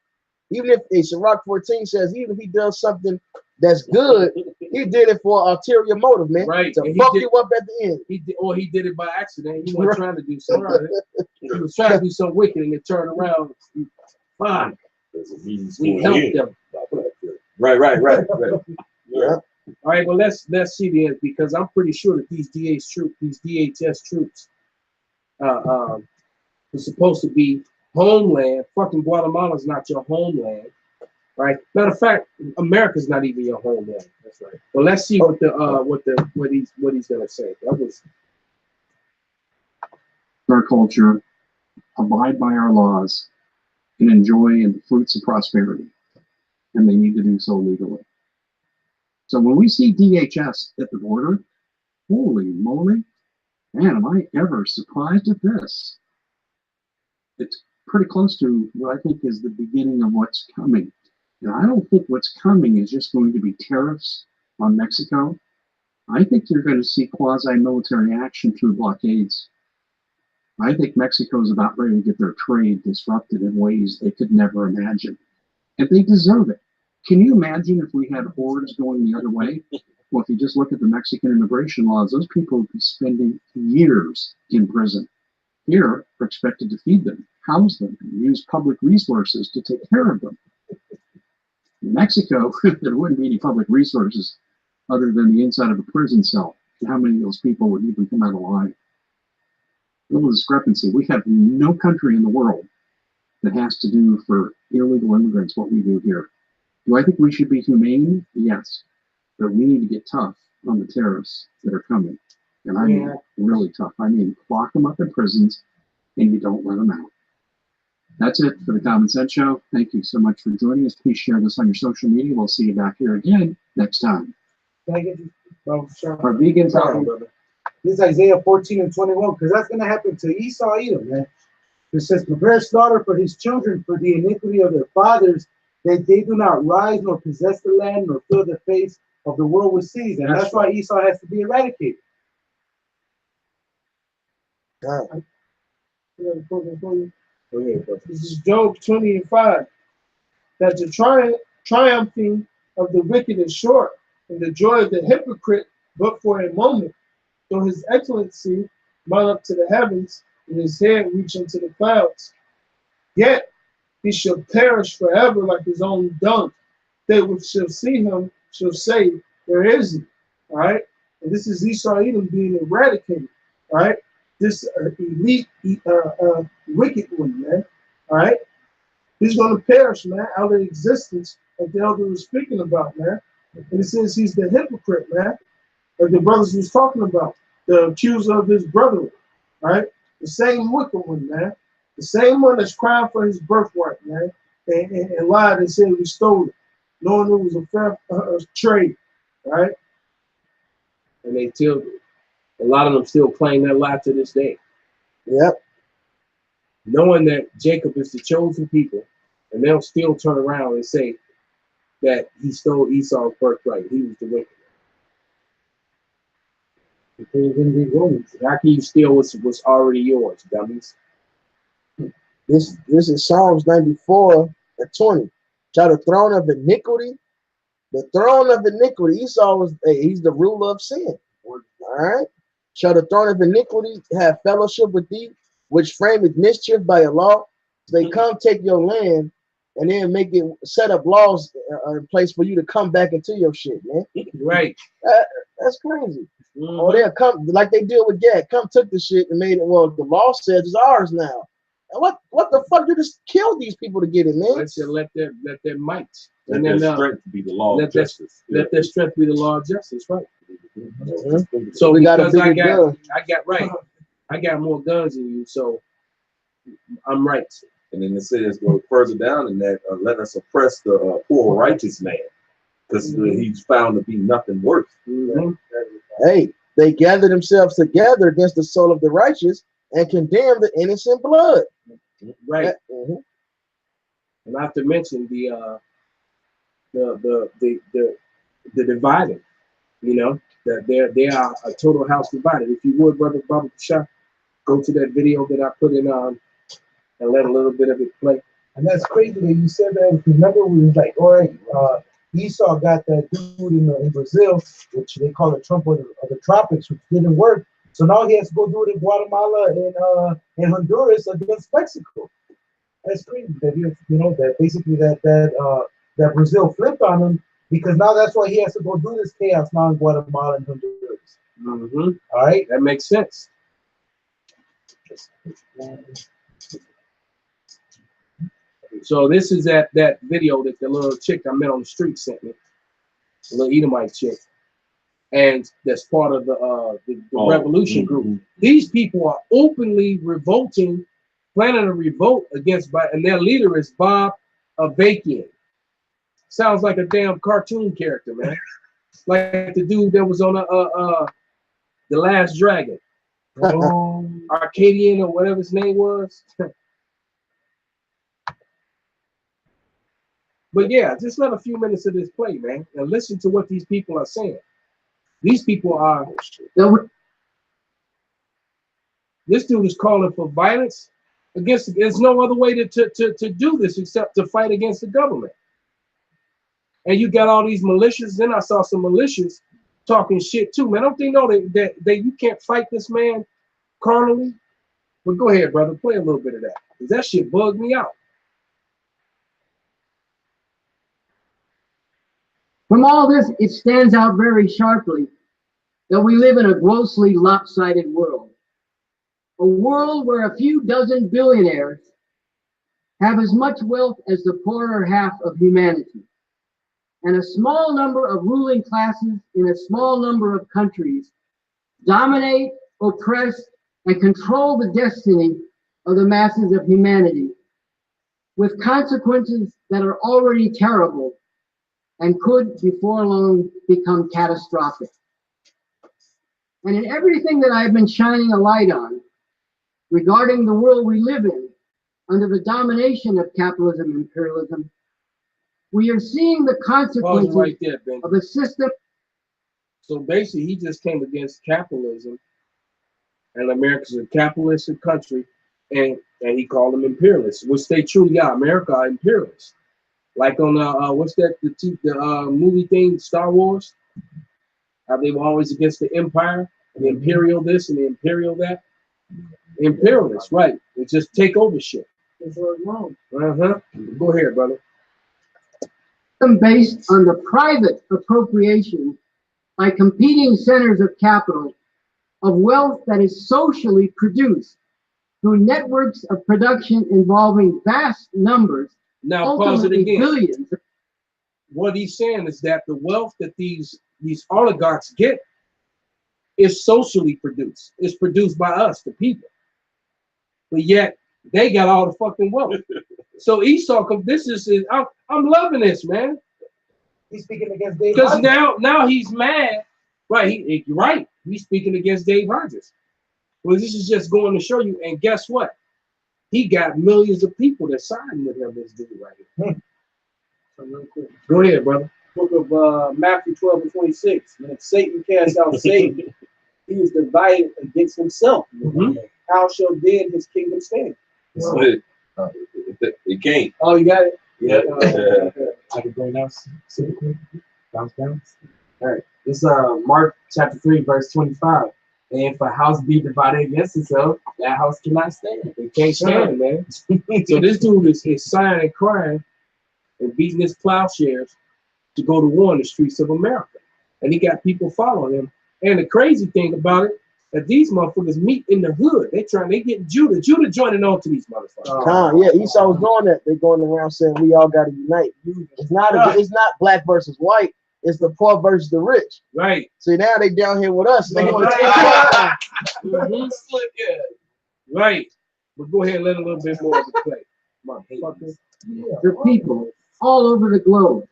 Speaker 2: Even if a Sirach 14 says, even if he does something that's good, he did it for ulterior motive, man.
Speaker 1: Right.
Speaker 2: To fuck you up at the end.
Speaker 1: He did it by accident. He wasn't trying to do something. He was trying to do something wicked and it turned around. Fine. We helped them.
Speaker 6: Right.
Speaker 2: Yeah.
Speaker 1: All right, well let's see the end, because I'm pretty sure that these DHS troops were supposed to be homeland. Fucking Guatemala's not your homeland, right? Matter of fact, America's not even your homeland. That's right. Well, let's see what he's gonna say. That was
Speaker 7: Our culture, abide by our laws, and enjoy in the fruits of prosperity. And they need to do so legally. So when we see DHS at the border, holy moly, man, am I ever surprised at this? It's pretty close to what I think is the beginning of what's coming. And I don't think what's coming is just going to be tariffs on Mexico. I think you're going to see quasi-military action through blockades. I think Mexico is about ready to get their trade disrupted in ways they could never imagine. And they deserve it. Can you imagine if we had hordes going the other way? Well, if you just look at the Mexican immigration laws, those people would be spending years in prison. Here, we're expected to feed them, house them, and use public resources to take care of them. In Mexico, there wouldn't be any public resources other than the inside of a prison cell. And how many of those people would even come out alive? A little discrepancy. We have no country in the world that has to do for illegal immigrants what we do here. Do I think we should be humane? Yes. But we need to get tough on the terrorists that are coming. And I mean really tough. I mean, lock them up in prisons and you don't let them out. That's it for the Common Sense Show. Thank you so much for joining us. Please share this on your social media. We'll see you back here again next time.
Speaker 3: Our vegan talking, brother. This is Isaiah 14 and 21, because that's going to happen to Esau Edom, man. It says, prepare slaughter for his children for the iniquity of their fathers, that they do not rise nor possess the land nor fill the face of the world with seas. And that's why Esau has to be eradicated.
Speaker 4: This is Job 20 and 5. That the triumphing of the wicked is short, and the joy of the hypocrite but for a moment. Though his excellency mount up to the heavens, and his head reach into the clouds. Yet he shall perish forever like his own dung. They which shall see him shall say, where is he? All right? And this is Esau Edom being eradicated. All right? This elite, wicked one, man. All right? He's going to perish, man, out of existence, like the elder was speaking about, man. And it says he's the hypocrite, man. Like the brothers was talking about, the accuser of his brother, right? The same wicked one, man. The same one that's crying for his birthright, man, and lied and said we stole it, knowing it was a fair trade, right?
Speaker 1: And they still, a lot of them still claim that lie to this day.
Speaker 2: Yep.
Speaker 1: Knowing that Jacob is the chosen people, and they'll still turn around and say that he stole Esau's birthright. He was the wicked. How can you steal what's already yours, dummies?
Speaker 2: This is Psalms 94 and 20. Shall the throne of iniquity The throne of iniquity. Esau was he's the ruler of sin. All right. Shall the throne of iniquity have fellowship with thee, which frameth mischief by a law? They come take your land and then make it set up laws in place for you to come back into your shit, man.
Speaker 1: Right.
Speaker 2: That's crazy.
Speaker 1: Mhm.
Speaker 2: Or they'll come like they did with Gad. Come took the shit and made it. Well, the law says it's ours now. And what the fuck? You just killed these people to get it, man.
Speaker 1: Let their might.
Speaker 6: Let
Speaker 1: And
Speaker 6: their
Speaker 1: then
Speaker 6: strength be the law
Speaker 1: let
Speaker 6: of justice.
Speaker 1: let their strength be the law of justice, right?
Speaker 2: Mhm.
Speaker 1: So
Speaker 2: We got a
Speaker 1: because
Speaker 2: bigger gun.
Speaker 1: I got more guns than you, so I'm right.
Speaker 6: And then it says, well, further down in that, let us oppress the poor righteous man, because he's found to be nothing worth.
Speaker 1: Mhm.
Speaker 2: Hey, they gather themselves together against the soul of the righteous and condemn the innocent blood.
Speaker 1: Right.
Speaker 2: Mhm.
Speaker 1: And not to mention the dividing, you know, that they are a total house divided. If you would, brother Baba Shah, go to that video that I put in and let a little bit of it play.
Speaker 8: And that's crazy that you said that. Remember, we was like, all right, Esau got that dude in Brazil, which they call the Trump of the tropics, which didn't work. So now he has to go do it in Guatemala and Honduras against Mexico. That's crazy that that basically that Brazil flipped on him, because now that's why he has to go do this chaos now in Guatemala and Honduras.
Speaker 1: Mm-hmm.
Speaker 8: All right,
Speaker 1: That makes sense. So this is that video that the little chick I met on the street sent me, the little Edomite chick, and that's part of the revolution group. These people are openly revolting, planning a revolt against, and their leader is Bob Avakian. Sounds like a damn cartoon character, man. Like the dude that was on the Last Dragon, Arcadian or whatever his name was. But yeah, just let a few minutes of this play, man, and listen to what these people are saying. These people are. This dude is calling for violence against. There's no other way to do this except to fight against the government. And you got all these militias. Then I saw some militias talking shit too, man. Don't they know that you can't fight this man carnally? But go ahead, brother, play a little bit of that, because that shit bugged me out.
Speaker 9: From all this, it stands out very sharply that we live in a grossly lopsided world. A world where a few dozen billionaires have as much wealth as the poorer half of humanity. And a small number of ruling classes in a small number of countries dominate, oppress, and control the destiny of the masses of humanity, with consequences that are already terrible and could, before long, become catastrophic. And in everything that I've been shining a light on regarding the world we live in, under the domination of capitalism and imperialism, we are seeing the consequences
Speaker 1: right there, Ben.
Speaker 9: of a system.
Speaker 1: So basically, he just came against capitalism, and America's a capitalistic country, and he called them imperialists, which they truly are. America are imperialists. Like on what's that, the movie thing, Star Wars? How they were always against the empire, and the imperial this and the imperial that. Imperialists, right? They just take over shit. Uh-huh. Go ahead, brother.
Speaker 9: Based on the private appropriation by competing centers of capital of wealth that is socially produced through networks of production involving vast numbers,
Speaker 1: Now pause it
Speaker 9: ultimately
Speaker 1: again.
Speaker 9: billions.
Speaker 1: What he's saying is that the wealth that these oligarchs get is socially produced. It's produced by us, the people. But yet they got all the fucking wealth. So Esau, I'm loving this, man.
Speaker 8: he's speaking against Dave
Speaker 1: Because
Speaker 8: Rogers.
Speaker 1: now he's mad. Right, you're right. He's speaking against Dave Rogers. Well, this is just going to show you. And guess what? He got millions of people that signed with him, this dude right here. So real quick. Go ahead, brother.
Speaker 4: Book of Matthew 12:26. When Satan cast out Satan, he was divided against himself.
Speaker 1: Mhm.
Speaker 4: How shall then his kingdom stand?
Speaker 6: It can't.
Speaker 4: Oh, you got it?
Speaker 6: Yeah.
Speaker 4: I can bring out.
Speaker 5: Bounce, bounce. All right. This Mark chapter 3, verse 25. And if a house be divided against itself, that house cannot stand.
Speaker 1: They can't stand it, man. So this dude is sighing and crying and beating his plowshares to go to war in the streets of America. And he got people following him. And the crazy thing about it, that these motherfuckers meet in the hood. They getting Judah. Judah joining on to these motherfuckers.
Speaker 2: Yeah, Esau was doing that. They going around saying we all got to unite. It's not black versus white. It's the poor versus the rich.
Speaker 1: Right.
Speaker 2: See, now they down here with us. They want to take
Speaker 1: Mhm. Right. But go ahead and let a little bit more of it play. Motherfuckers.
Speaker 9: The people all over the globe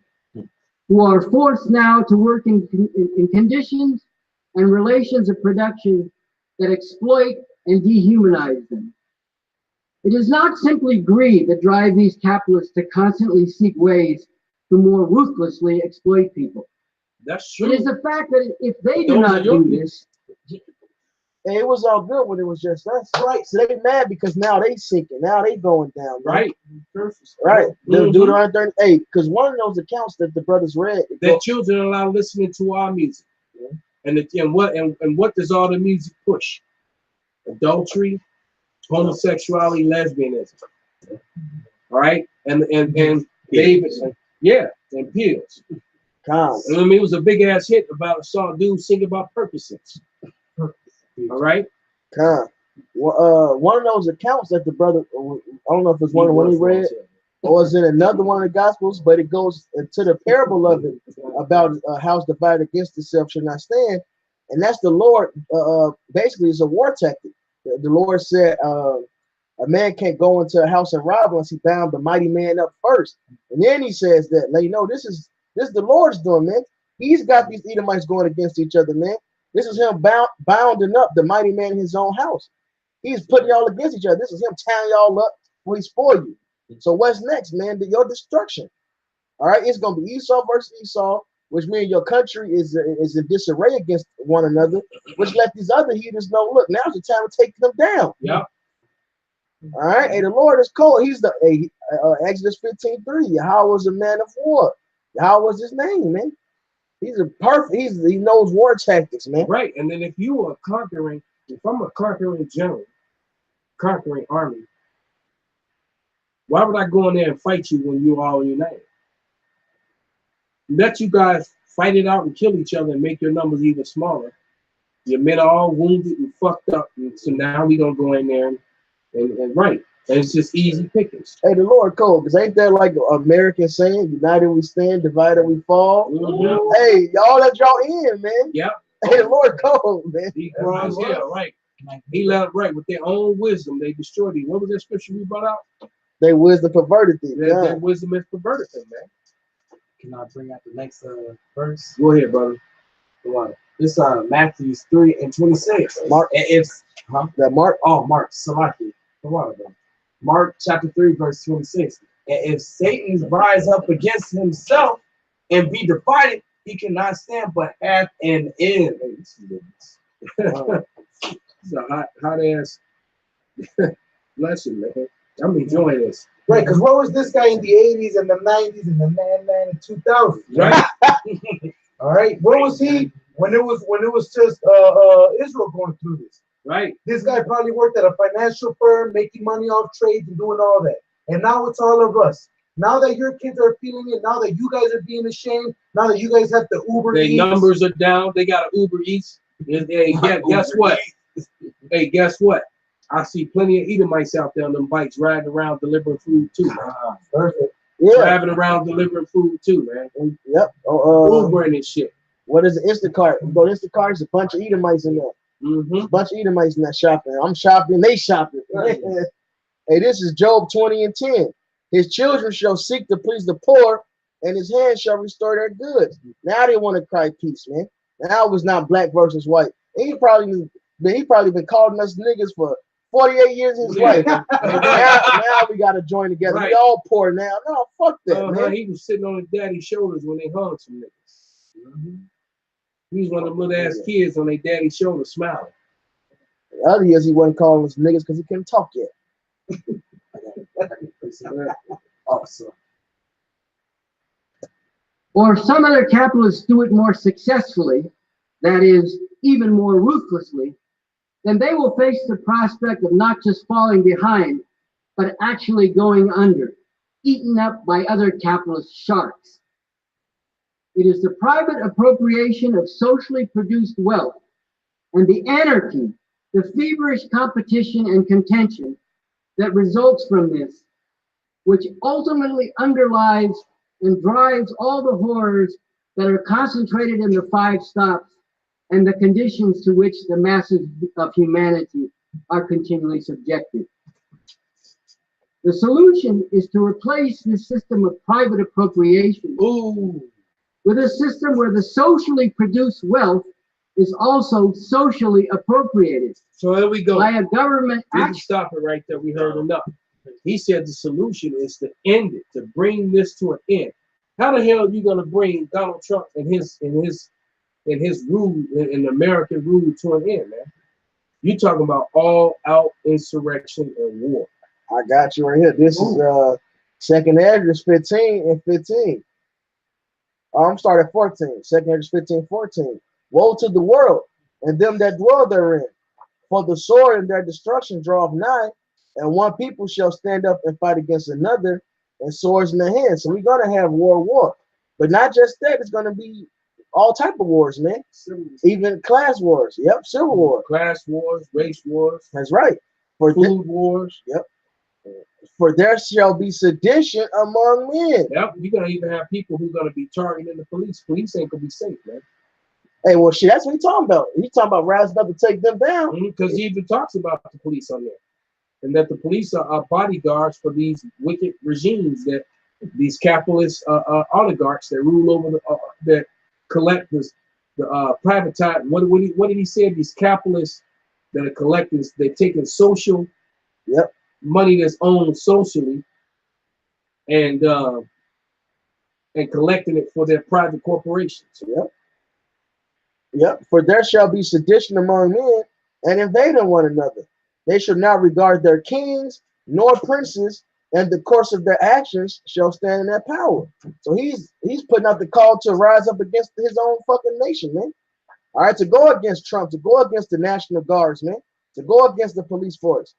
Speaker 9: who are forced now to work in conditions and relations of production that exploit and dehumanize them. It is not simply greed that drives these capitalists to constantly seek ways to more ruthlessly exploit people.
Speaker 1: That's true.
Speaker 9: It is the fact that if they do
Speaker 1: Those are
Speaker 9: not
Speaker 1: your
Speaker 9: do this,
Speaker 2: And it was all good when it was just us. Right. So they mad because now they sinking. Now they going down. Man.
Speaker 1: Right.
Speaker 2: Right.
Speaker 1: Mhm.
Speaker 2: Deuteronomy 38. Because one of those accounts that the brothers read.
Speaker 1: Their children are now listening to our music. And what does all the music push? Adultery, homosexuality, lesbianism. All right? And David, and pills.
Speaker 2: Calm.
Speaker 1: I mean, it was a big ass hit about saw a dude singing about Percocets. All right?
Speaker 2: Calm. Well, one of those accounts that the brother, I don't know if it's one of the one he read, or was it another one of the Gospels, but it goes to the parable of it about a house divided against itself should not stand. And that's the Lord, basically, it's a war tactic. The Lord said, a man can't go into a house and rob unless he bound the mighty man up first. And then he says that, like, no, this is the Lord's doing, man. He's got these Edomites going against each other, man. This is him bounding up the mighty man in his own house. He's putting y'all against each other. This is him tying y'all up when he's for you. So what's next, man? Your destruction. All right, it's gonna be Esau versus Esau, which means your country is in disarray against one another, which let these other heathens know, look, now's the time to take them down.
Speaker 1: Yeah.
Speaker 2: All right, hey, the Lord is cold. He's the Exodus 15:3. Yahweh was a man of war. Yahweh was his name, man. He's a perfect. He knows war tactics, man.
Speaker 1: Right. And then if you are conquering, if I'm a conquering general, conquering army, why would I go in there and fight you when you're all united? Let you guys fight it out and kill each other and make your numbers even smaller. Your men are all wounded and fucked up, and so now we gonna go in there and right. And it's just easy pickings.
Speaker 2: Hey, the Lord cold, because ain't that like American saying, united we stand, divided we fall?
Speaker 1: Mm-hmm.
Speaker 2: Hey, y'all let y'all in, man.
Speaker 1: Yep.
Speaker 2: Hey, the Lord cold, man.
Speaker 1: He crossed, yeah, right. He let right with their own wisdom, they destroyed thee. What was that scripture we brought out?
Speaker 2: They wisdom perverted thee.
Speaker 1: Their wisdom is perverted them, man.
Speaker 5: Can I bring out the next verse?
Speaker 1: Go ahead, brother.
Speaker 5: Go on. This Matthew 3:26.
Speaker 2: Mark.
Speaker 5: It's
Speaker 2: That Mark.
Speaker 5: Oh, Mark. Salaki. Come on, bro. Mark chapter 3, verse 26. And if Satan rise up against himself and be divided, he cannot stand but have an end.
Speaker 1: It's a hot ass lesson, man. I'm enjoying this.
Speaker 8: Right, because what was this guy in the 80s and the 90s and the man in 2000?
Speaker 1: Right.
Speaker 8: All right. Where was he when it was just Israel going through this?
Speaker 1: Right.
Speaker 8: This guy probably worked at a financial firm, making money off trades and doing all that. And now it's all of us. Now that your kids are feeling it, now that you guys are being ashamed, now that you guys have the Uber
Speaker 1: Their
Speaker 8: Eats.
Speaker 1: numbers are down. They got an Uber Eats. Hey, guess what? Hey, guess what? I see plenty of Edomites out there on them bikes riding around delivering food too.
Speaker 8: Perfect.
Speaker 2: Yeah.
Speaker 1: Driving around delivering food too, man.
Speaker 2: Yep.
Speaker 1: Ubering and shit.
Speaker 2: What is it? Instacart. You go to Instacart, there's a bunch of Edomites in there.
Speaker 1: Mm-hmm.
Speaker 2: A bunch of Edomites in that shopping. I'm shopping, they shopping. Hey, this is Job 20:10. His children shall seek to please the poor, and his hands shall restore their goods. Now they want to cry peace, man. Now it was not black versus white. And he probably been calling us niggas for 48 years of his life. now we got to join together.
Speaker 1: Right.
Speaker 2: We all poor now. No, fuck that, man.
Speaker 1: He was sitting on his daddy's shoulders when they hung some niggas. Mm-hmm. He was one of them little ass kids on their daddy's shoulder smiling.
Speaker 2: The other years he wasn't calling us niggas because he couldn't talk yet.
Speaker 5: Awesome.
Speaker 9: Or if some other capitalists do it more successfully, that is, even more ruthlessly, then they will face the prospect of not just falling behind, but actually going under, eaten up by other capitalist sharks. It is the private appropriation of socially produced wealth and the anarchy, the feverish competition and contention that results from this, which ultimately underlies and drives all the horrors that are concentrated in the 5 stops and the conditions to which the masses of humanity are continually subjected. The solution is to replace this system of private appropriation with a system where the socially produced wealth is also socially appropriated.
Speaker 1: So there we go.
Speaker 9: By a government
Speaker 1: We can
Speaker 9: action.
Speaker 1: stop it right there. We heard enough. He said the solution is to end it, to bring this to an end. How the hell are you gonna bring Donald Trump and his rule and American rule to an end, man? You talking about all out insurrection and war.
Speaker 2: I got you right here. This is 2nd Esdras 15 and 15. I'm starting at 14. 2nd Esdras 15, 14. Woe to the world and them that dwell therein, for the sword and their destruction draweth nigh, and one people shall stand up and fight against another, and swords in their hands. So we're gonna have war. But not just that, it's gonna be all type of wars, man. Even class wars. Yep, civil war.
Speaker 1: Class wars, race wars,
Speaker 2: That's right. For
Speaker 1: food wars.
Speaker 2: Yep. For there shall be sedition among men.
Speaker 1: Yep, you're gonna even have people who are gonna be targeting the police. Police ain't gonna be safe, man.
Speaker 2: Hey, well, shit, that's what he's talking about. He's talking about rising up to take them down.
Speaker 1: Because he even talks about the police on there, and that the police are bodyguards for these wicked regimes, that these capitalist oligarchs that rule over that collect the privatize. What did he say? These capitalists that are collectors, they're taking social money that's owned socially and collecting it for their private corporations.
Speaker 2: Yep. For there shall be sedition among men, and invading one another. They shall not regard their kings nor princes, and the course of their actions shall stand in their power. So he's putting out the call to rise up against his own fucking nation, man. All right, to go against Trump, to go against the National Guards, man, to go against the police force.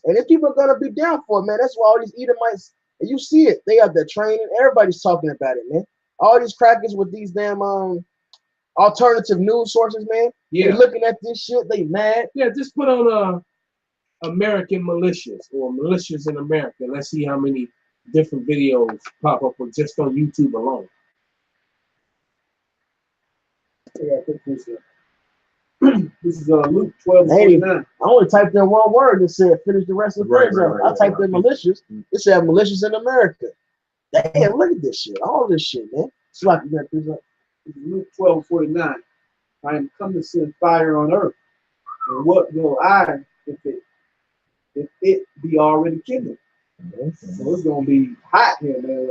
Speaker 2: And if people are gonna be down for it, man, that's why all these Edomites, and you see it, they have their training, everybody's talking about it, man. All these crackers with these damn alternative news sources, man.
Speaker 1: Yeah.
Speaker 2: They looking at this shit, they mad.
Speaker 1: Yeah, just put on American militias or militias in America. Let's see how many different videos pop up just on YouTube alone.
Speaker 3: Yeah, I think this is Luke 12:49.
Speaker 2: I only typed in one word and said finish the rest of the phrase. I typed in militias. It said militias in America. Damn, look at this shit. All this shit, man. It's like you got this up.
Speaker 3: Luke 12:49. I am come to send fire on earth. And what will I if it be already kindled? So it's gonna be hot here, man.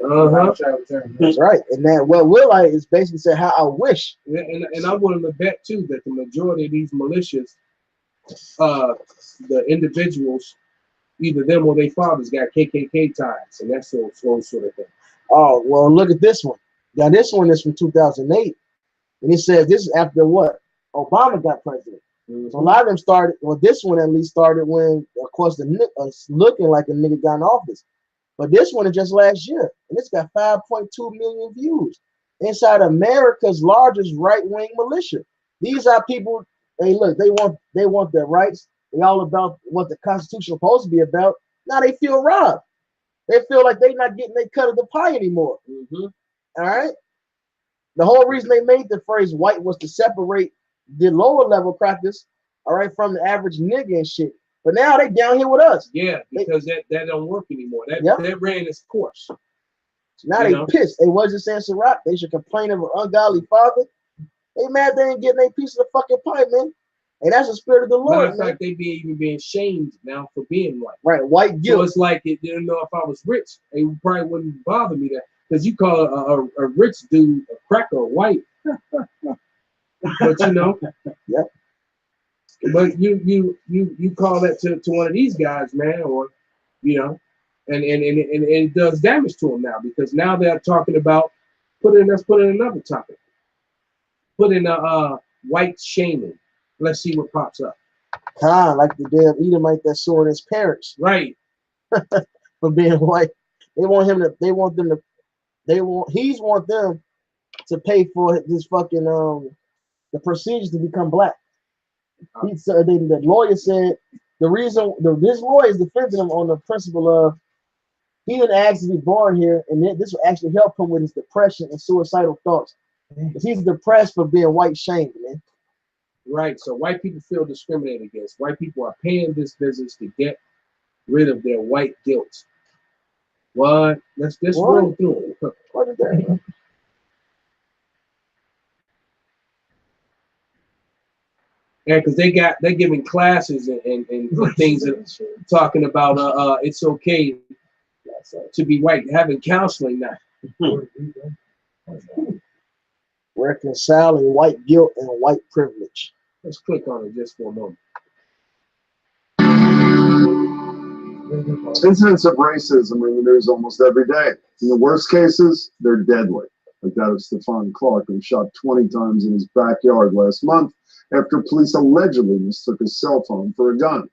Speaker 2: That's right. And that what will I is basically say how I wish.
Speaker 1: And I'm willing to bet too that the majority of these militias, the individuals, either them or their fathers got KKK ties, and that's sort of thing.
Speaker 2: Oh, well, look at this one. Now, this one is from 2008. And it says this is after what? Obama got president. So a lot of them started, well, this one at least started when, of course, looking like a nigga got in office. But this one is just last year. And it's got 5.2 million views. Inside America's largest right-wing militia. These are people, hey, look, they want their rights. They all about what the Constitution is supposed to be about. Now they feel robbed. They feel like they're not getting their cut of the pie anymore. All right? The whole reason they made the phrase white was to separate the lower level crackers, all right, from the average nigga and shit. But now they down here with us.
Speaker 1: Yeah, because that don't work anymore. That ran its course.
Speaker 2: So now they pissed. They wasn't saying Ciroc. They should complain of an ungodly father. They mad they ain't getting a piece of the fucking pie, man. And that's the spirit of the Lord.
Speaker 1: Matter of fact, they even being shamed now for being white.
Speaker 2: Right, white guilt.
Speaker 1: So it's like it didn't know if I was rich, it probably wouldn't bother me that because you call a rich dude a cracker white. But you know, but you call that to one of these guys, man, or you know, and it does damage to them now because now they're talking about Let's put in another topic. Put in white shaming. Let's see what pops up.
Speaker 2: Like the damn Edomite that suing his parents
Speaker 1: Right.
Speaker 2: for being white. They want him to. They want them to. He's want them to pay for this fucking the procedures to become black. He said the lawyer said the reason this lawyer is defending him on the principle of he didn't ask to be born here, and this will actually help him with his depression and suicidal thoughts. Because he's depressed for being white shamed, man.
Speaker 1: Right. So white people feel discriminated against. White people are paying this business to get rid of their white guilt. What? Let's roll through it.
Speaker 2: What is that?
Speaker 1: Yeah, because they're giving classes and things talking about it's okay to be white, having counseling now.
Speaker 2: Reconciling white guilt and white privilege.
Speaker 1: Let's click on it just for a moment.
Speaker 10: Incidents of racism are in the news almost every day. In the worst cases, they're deadly, like that of Stephon Clark, who was shot 20 times in his backyard last month after police allegedly mistook his cell phone for a gun.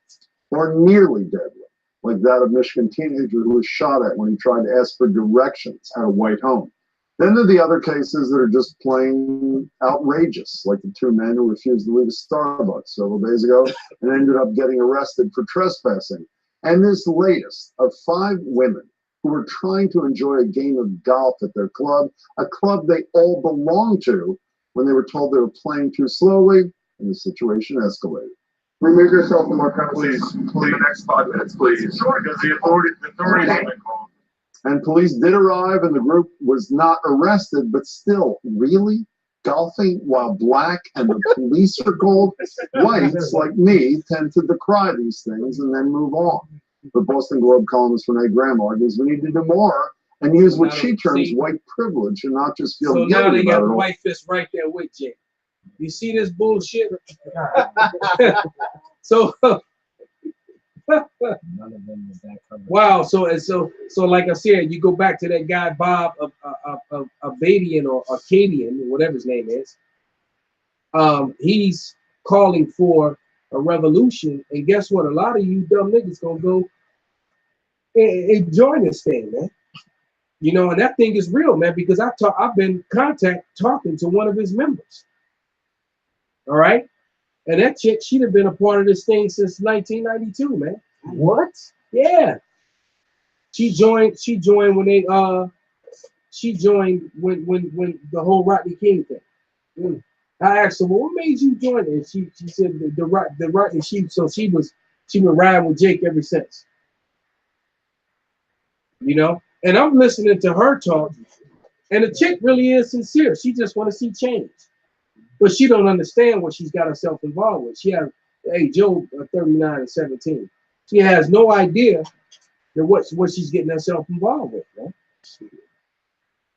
Speaker 10: Or nearly deadly, like that of Michigan teenager who was shot at when he tried to ask for directions at a white home. Then there are the other cases that are just plain outrageous, like the two men who refused to leave a Starbucks several days ago and ended up getting arrested for trespassing. And this latest of 5 women who were trying to enjoy a game of golf at their club, a club they all belonged to, when they were told they were playing too slowly, and the situation escalated. Remove yourself from our conversation for the next 5 minutes, please. Sure, because the authorities have been called. And police did arrive, and the group was not arrested, but still, really? Golfing while black and the police are called? Whites, like me, tend to decry these things and then move on. The Boston Globe columnist Renee Graham argues we need to do more and use what she terms white privilege and not just feel guilty about it.
Speaker 1: So now they got the white fist right there with you. You see this bullshit? So wow, so like I said, you go back to that guy Bob Abadian or Acadian, or whatever his name is. He's calling for a revolution, and guess what? A lot of you dumb niggas gonna go and join this thing, man. You know, and that thing is real, man, because I've been talking to one of his members. All right. And that chick, she'd have been a part of this thing since 1992, man.
Speaker 2: What?
Speaker 1: Yeah. She joined when the whole Rodney King thing. I asked her, well, what made you join it? And she said the Rodney, she been riding with Jake ever since. You know? And I'm listening to her talk, and the chick really is sincere. She just want to see change. But she don't understand what she's got herself involved with. She has, hey, Joe, 39 and 17. She has no idea that what she's getting herself involved with, man.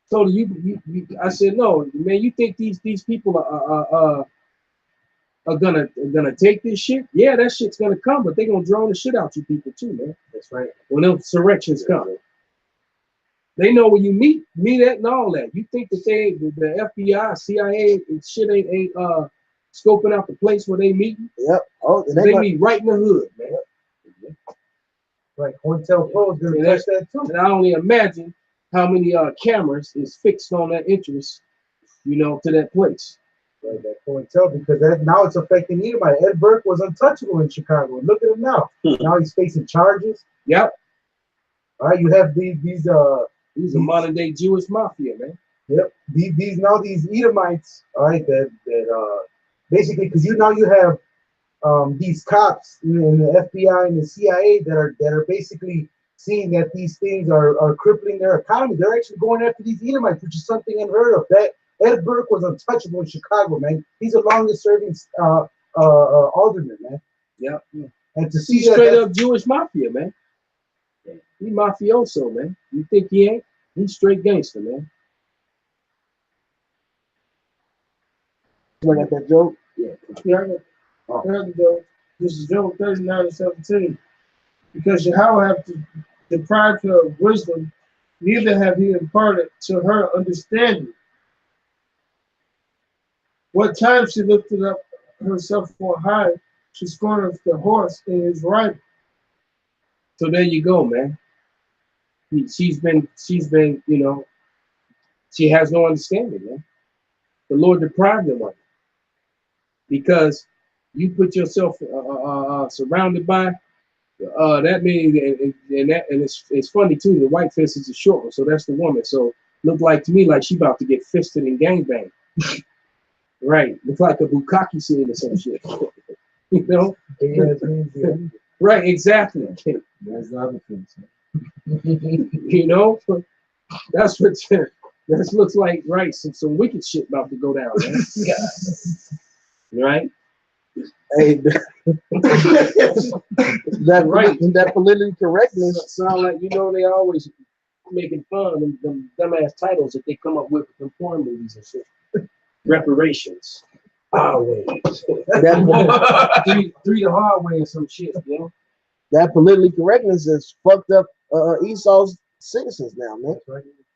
Speaker 1: So I said, no, man. You think these people are gonna take this shit? Yeah, that shit's gonna come, but they're gonna drone the shit out you people too, man. That's right. When those insurrections come. They know when you meet at and all that. You think that the FBI, CIA, and shit ain't scoping out the place where they meet?
Speaker 2: Yep. Oh,
Speaker 1: they meet right in the hood, man.
Speaker 8: Right. Hotel Pro is gonna touch that too.
Speaker 1: And I only imagine how many cameras is fixed on that entrance, you know, to that place.
Speaker 8: Right, that hotel, because now it's affecting anybody. Ed Burke was untouchable in Chicago. And look at him now. Now he's facing charges.
Speaker 1: Yep.
Speaker 8: All right, you have these
Speaker 1: He's a modern day Jewish mafia, man.
Speaker 8: Yep. These Edomites, all right, that basically, because you have these cops in the FBI and the CIA that are basically seeing that these things are crippling their economy. They're actually going after these Edomites, which is something unheard of. That Ed Burke was untouchable in Chicago, man. He's the longest serving alderman, man.
Speaker 1: Yep.
Speaker 8: And to see
Speaker 1: he's straight up Jewish mafia, man. He mafioso, man. You think he ain't? He's straight gangster, man.
Speaker 2: You got that joke?
Speaker 4: Yeah. I heard it though. This is Job 39 and 17. Because Yahweh have deprived her of wisdom, neither have he imparted to her understanding. What time she lifted up herself on high, she scorneth the horse and his rider.
Speaker 1: So there you go, man. She's been, you know, she has no understanding, man. The Lord deprived them of it because you put yourself surrounded by that means, and it's funny too. The white fist is a short one, so that's the woman. So look like to me like she about to get fisted and gangbanged. Right, look like a bukkake scene or some shit. You know, right? Exactly.
Speaker 5: That's the other thing.
Speaker 1: You know, that's what that looks like. Right, some wicked shit about to go down. Right.
Speaker 2: Hey, that
Speaker 1: Right.
Speaker 2: that politically correctness.
Speaker 1: Sound like, you know, they always making fun of them dumbass titles that they come up with in porn movies and shit. Reparations. Our way. three the hard way or some shit, you know?
Speaker 2: That politically correctness has fucked up Esau's citizens now, man.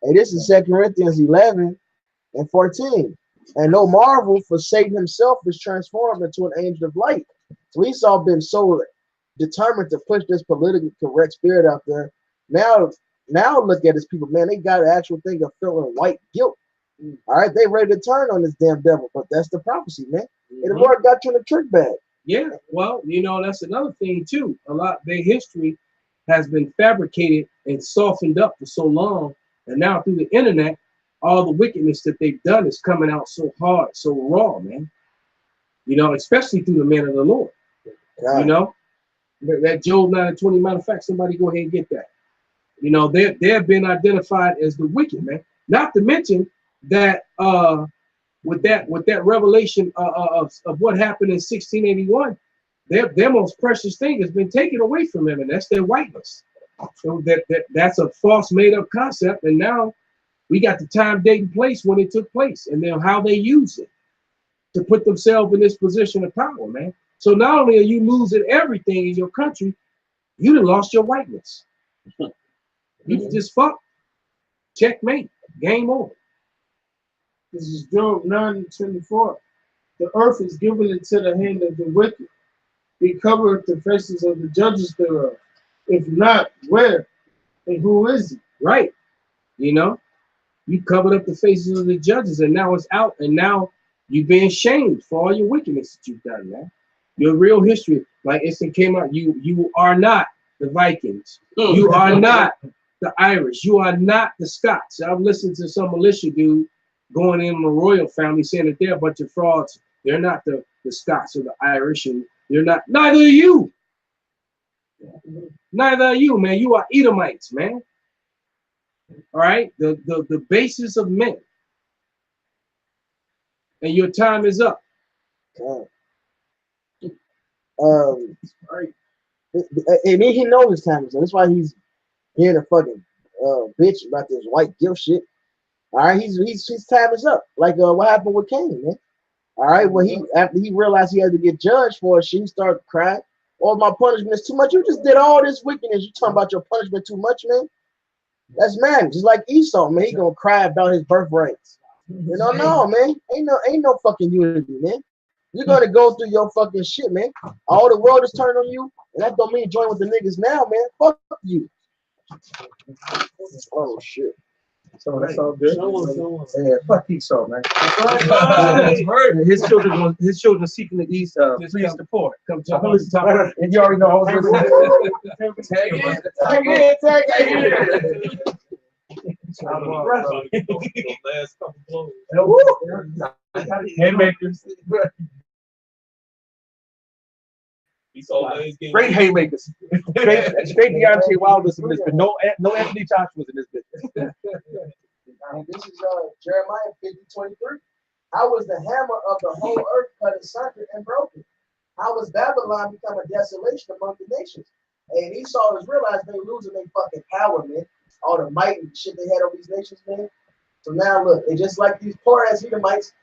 Speaker 2: Hey, this is 2 Corinthians 11 and 14. And no marvel, for Satan himself is transformed into an angel of light. So Esau been so determined to push this politically correct spirit out there. Now look at his people, man. They got an actual thing of feeling white guilt. All right, they ready to turn on this damn devil, but that's the prophecy, man. And the Lord got you in a trick bag.
Speaker 1: Yeah, well, you know, that's another thing too. A lot their history has been fabricated and softened up for so long, and now through the internet, all the wickedness that they've done is coming out so hard, so raw, man. You know, especially through the men of the Lord.
Speaker 2: God.
Speaker 1: You know, that Job 9:20. Matter of fact, somebody go ahead and get that. You know, they have been identified as the wicked, man. Not to mention that with that revelation of what happened in 1681, their most precious thing has been taken away from them, and that's their whiteness. So that's a false made-up concept, and now we got the time, date, and place when it took place, and then how they use it to put themselves in this position of power, man. So not only are you losing everything in your country, you done lost your whiteness. You just fucked. Checkmate. Game over.
Speaker 4: This is Job 9:24. The earth is given into the hand of the wicked. He covereth the faces of the judges thereof. If not, where? And who is he?
Speaker 1: Right. You know, you covered up the faces of the judges, and now it's out, and now you're being shamed for all your wickedness that you've done, man. Your real history, like it came out, you are not the Vikings. You are not the Irish. You are not the Scots. I've listened to some militia dude going in the royal family saying that they're a bunch of frauds. They're not the Scots or the Irish, and they're not, neither are you. Neither are you, man. You are Edomites, man. All right, the basis of men. And your time is up.
Speaker 2: I mean, he knows his time is up. That's why he's being a fucking bitch about this white guilt shit. All right, his time is up. Like what happened with Cain, man. All right, well, after he realized he had to get judged for it, she started crying. Oh, my punishment is too much. You just did all this wickedness. You talking about your punishment too much, man? That's man. Just like Esau, man. He gonna cry about his birthright. You know, no, man. Ain't no fucking unity, man. You're gonna go through your fucking shit, man. All the world is turning on you, and that don't mean join with the niggas now, man. Fuck you. Oh shit.
Speaker 4: So that's all good.
Speaker 8: Yeah, fuck Esau, man.
Speaker 1: His children seeking the east. Please the poor. Come jump on the top.
Speaker 8: And you already know I was
Speaker 4: Haymakers.
Speaker 8: Great haymakers. Straight Deontay Wilder's in this, but no Anthony Joshua's in this bitch.
Speaker 2: And this is Jeremiah 50:23. How was the hammer of the whole earth cut asunder and broken? How was Babylon become a desolation among the nations? And Esau has realized they're losing their fucking power, man. All the might and shit they had over these nations, man. So now look, they just like these poor ass Edomites.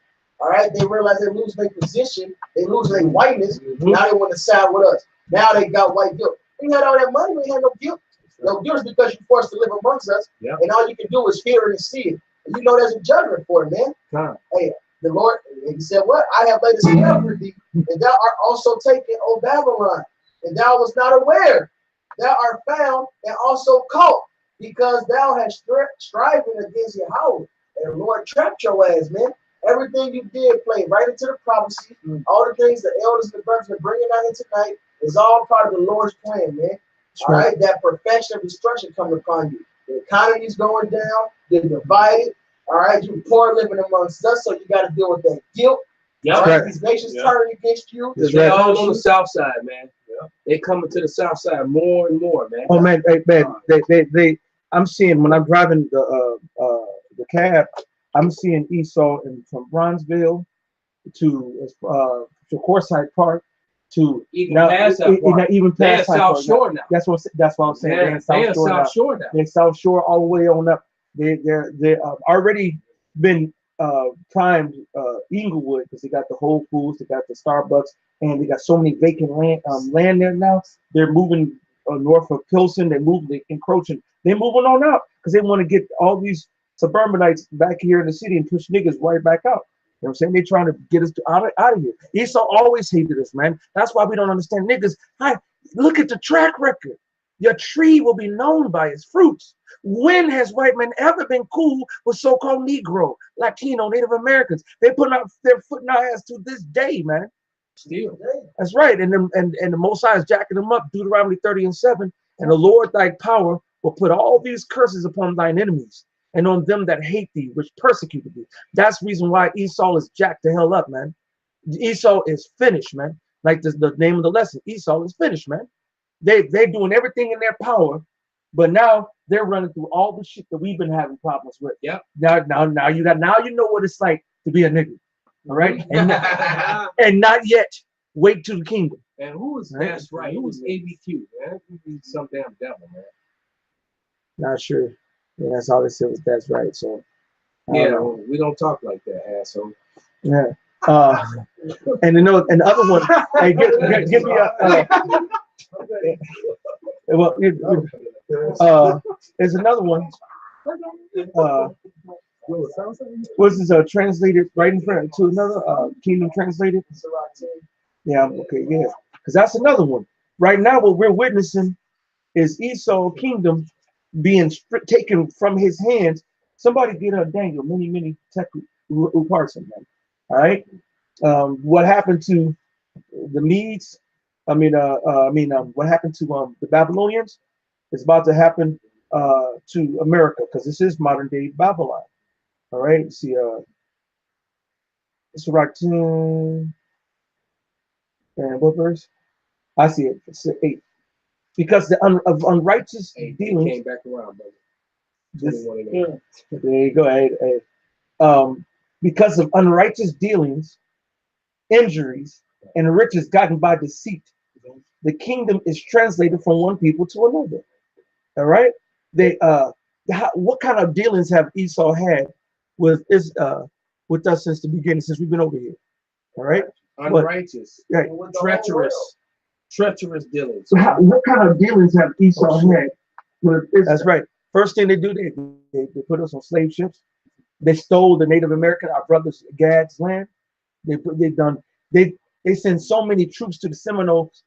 Speaker 2: All right, they realize they lose their position, they lose their whiteness. Now they want to side with us. Now they got white guilt. We had all that money, we had no guilt. No guilt is because you're forced to live amongst us, and all you can do is hear it and see it. And you know there's a judgment for it, man. Hey, The Lord, and he said, what? I have laid a snare for thee, and thou art also taken, O Babylon, and thou was not aware. Thou art found and also caught, because thou hast striving against Yahweh. And the Lord trapped your ass, man. Everything you did played right into the prophecy. All the things the elders and the brothers are bringing out here tonight is all part of the Lord's plan, man. All right, that perfection of destruction coming upon you. The economy's going down. They're divided. All right, you poor living amongst us, so you got to deal with that guilt.
Speaker 1: Yep.
Speaker 2: All right,
Speaker 1: Right.
Speaker 2: these nations turning against you.
Speaker 1: They're all on the south side, man. They coming to the south side more and more, man.
Speaker 8: Oh man, hey, man, they I'm seeing when I'm driving the cab, I'm seeing Esau from Bronzeville to Forsyth Park to
Speaker 1: Even past that part.
Speaker 8: even
Speaker 1: They're
Speaker 8: past
Speaker 1: in South Shore now.
Speaker 8: That's what I'm saying.
Speaker 1: They're in South Shore now.
Speaker 8: They're South Shore all the way on up. They're already been primed Inglewood, because they got the Whole Foods, they got the Starbucks, and they got so many vacant land there now. They're moving north of Pilsen. They're encroaching. They're moving on out because they want to get all these suburbanites back here in the city and push niggas right back out. You know what I'm saying? They're trying to get us out of here. Esau always hated us, man. That's why we don't understand niggas. Look at the track record. Your tree will be known by its fruits. When has white men ever been cool with so-called Negro, Latino, Native Americans? They put out their foot in our ass to this day, man.
Speaker 1: Still.
Speaker 8: That's right. And the Most High is jacking them up, Deuteronomy 30:7. And the Lord thy power will put all these curses upon thine enemies and on them that hate thee, which persecuted thee. That's the reason why Esau is jacked the hell up, man. Esau is finished, man. Like the name of the lesson, Esau is finished, man. They're doing everything in their power, but now they're running through all the shit that we've been having problems with.
Speaker 1: Yep.
Speaker 8: Now you know what it's like to be a nigga. All right. And not yet wait to the kingdom.
Speaker 1: And who was that's right? Who was ABQ, man? He's some damn devil, man.
Speaker 8: Not sure. Yeah, that's all they said was that's right. So
Speaker 1: yeah, we don't talk like that, asshole.
Speaker 8: Yeah. And the other one, hey, give me a well, there's another one. Was this translated right in front to another Kingdom Translated? Yeah, okay, yeah. Because that's another one. Right now, what we're witnessing is Esau Kingdom being taken from his hands. Somebody get a Daniel, many tech Uparson, man. All right. What happened to the Medes? What happened to the Babylonians is about to happen to America, because this is modern day Babylon. All right. See, it's right. And what verse? I see it. It's 8. Because of unrighteous dealings.
Speaker 1: Came back around, brother.
Speaker 8: There you go. Because of unrighteous dealings, injuries, and riches gotten by deceit, the kingdom is translated from one people to another. All right. What kind of dealings have Esau had with us since the beginning, since we've been over here? All right.
Speaker 1: Unrighteous,
Speaker 8: right.
Speaker 1: treacherous dealings.
Speaker 8: So what kind of dealings have Esau had with Israel? That's right. First thing they do, they put us on slave ships. They stole the Native American, our brothers Gad's land. They send so many troops to the Seminoles,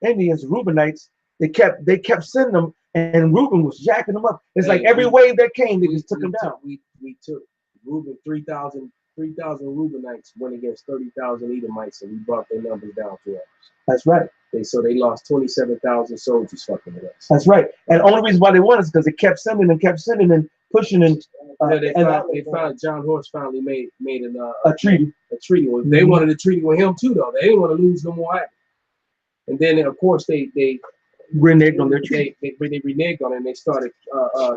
Speaker 8: Indians, Reubenites. They kept sending them, and Reuben was jacking them up. It's like every wave that came, they just took them down.
Speaker 1: We took Reuben 3,000 Reubenites went against 30,000 Edomites, and we brought their numbers down to us.
Speaker 8: That's right.
Speaker 1: They lost 27,000 soldiers fucking with us.
Speaker 8: That's right. And the only reason why they won is because they kept sending and pushing and
Speaker 1: they found John Horse finally made
Speaker 8: a treaty.
Speaker 1: A treaty. They wanted a treaty with him too, though. They didn't want to lose no more. And then of course they
Speaker 8: reneged on their treaty.
Speaker 1: They reneged on it, and they started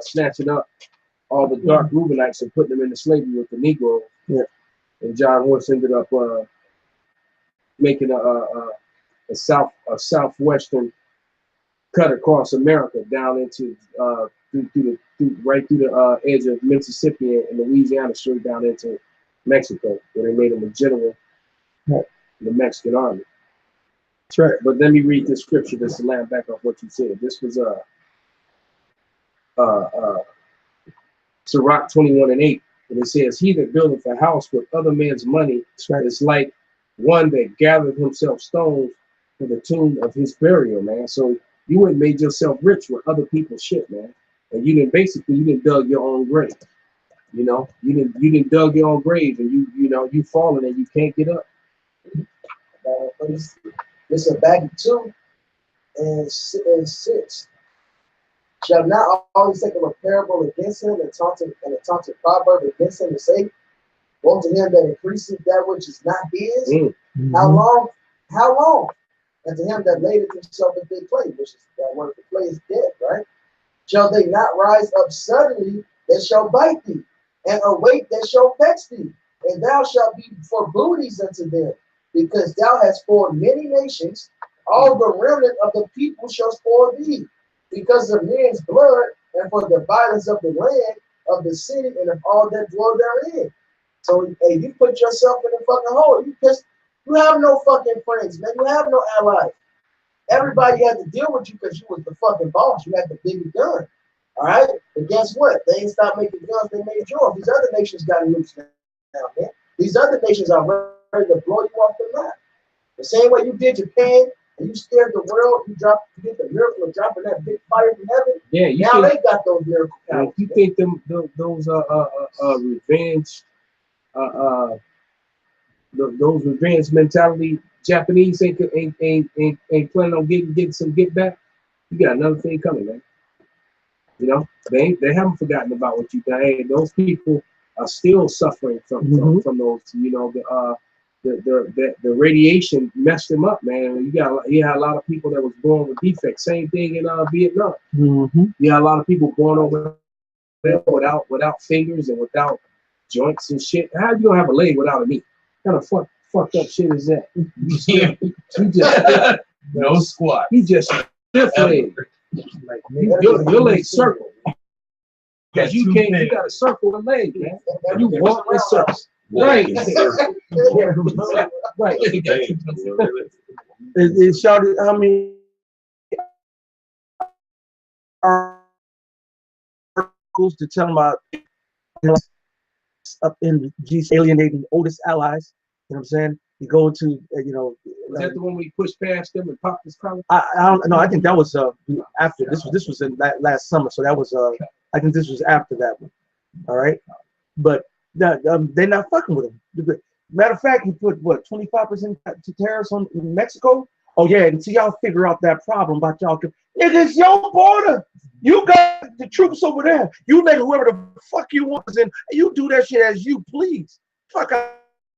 Speaker 1: snatching up all the dark Reubenites and putting them into slavery with the Negro.
Speaker 8: Yeah. And
Speaker 1: John Horse ended up making a southwestern cut across America down into right through the edge of Mississippi and Louisiana, straight down into Mexico, where they made him a general in the Mexican army.
Speaker 8: That's right.
Speaker 1: But let me read this scripture just to land back off what you said. This was Sirach 21:8. And it says, he that buildeth a house with other men's money is like one that gathered himself stones for the tomb of his burial, man. So you went and made yourself rich with other people's shit, man. And you didn't dug your own grave. You know, you didn't dug your own grave, and you falling and you can't get up.
Speaker 2: It's a bag 2 and 6. Shall not always take up a parable against him and a taunting proverb against him and say, woe to him that increaseth that which is not his.
Speaker 1: Mm-hmm.
Speaker 2: How long? How long? And to him that laid himself in big clay, which is that word for clay is dead, right? Shall they not rise up suddenly that shall bite thee, and awake that shall vex thee, and thou shalt be for booties unto them, because thou hast spoiled many nations, all the remnant of the people shall spoil thee, because of men's blood, and for the violence of the land, of the city, and of all that dwell therein. So, hey, you put yourself in a fucking hole. You have no fucking friends, man. You have no allies. Everybody had to deal with you because you was the fucking boss. You had the bigger gun. All right? But guess what? They ain't stopped making guns. They made yours. These other nations got nukes now, man. These other nations are ready to blow you off the map. The same way you did Japan, and you scared the world, you did the miracle of dropping that big fire from heaven.
Speaker 1: Yeah,
Speaker 2: now they got those miracle powers.
Speaker 1: You think those revenge those revenge mentality Japanese ain't planning on getting some get back? You got another thing coming, man. You know, they haven't forgotten about what you done. Hey, those people are still suffering from those. You know, the radiation messed them up, man. You had a lot of people that was born with defects. Same thing in Vietnam. You had a lot of people born over there without fingers and without joints and shit. How you gonna have a leg without a knee? What kind of fucked up shit is that? You just
Speaker 5: no squat.
Speaker 1: You just stiff leg. Like your legs circle. Because you can't. You got to circle the leg, man. You walk in circles. Right. Right.
Speaker 8: It shouted how many articles to tell them about up in G's alienating oldest allies. You know what I'm saying? You go to
Speaker 1: Was that the one we pushed past them and popped this collar?
Speaker 8: I don't know. I think that was after this was in last summer. So that was I think this was after that one. All right, but they're not fucking with them. Matter of fact, he put what 25% tariffs on Mexico. Oh yeah, until y'all figure out that problem about y'all. It's your border. You got the troops over there. You let whoever the fuck you want in. You do that shit as you please. Fuck out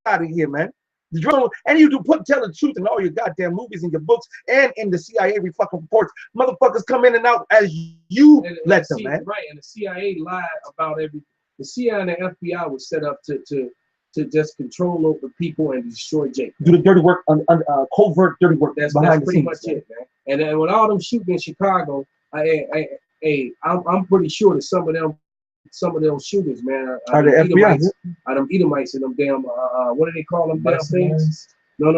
Speaker 8: of here, man. The drone, and you tell the truth in all your goddamn movies and your books and in the CIA fucking reports. Motherfuckers come in and out as you let them, man.
Speaker 1: Right, and the CIA lied about everything. The CIA and the FBI was set up to just control over people and destroy Jake.
Speaker 8: Do the dirty work, covert dirty work.
Speaker 1: That's
Speaker 8: behind
Speaker 1: pretty
Speaker 8: the
Speaker 1: much
Speaker 8: scenes,
Speaker 1: it, man. And then with all them shooting in Chicago, I'm pretty sure that some of those shooters, man,
Speaker 8: are the FBI?
Speaker 1: Are them Edomites and them damn what do they call them damn things? No.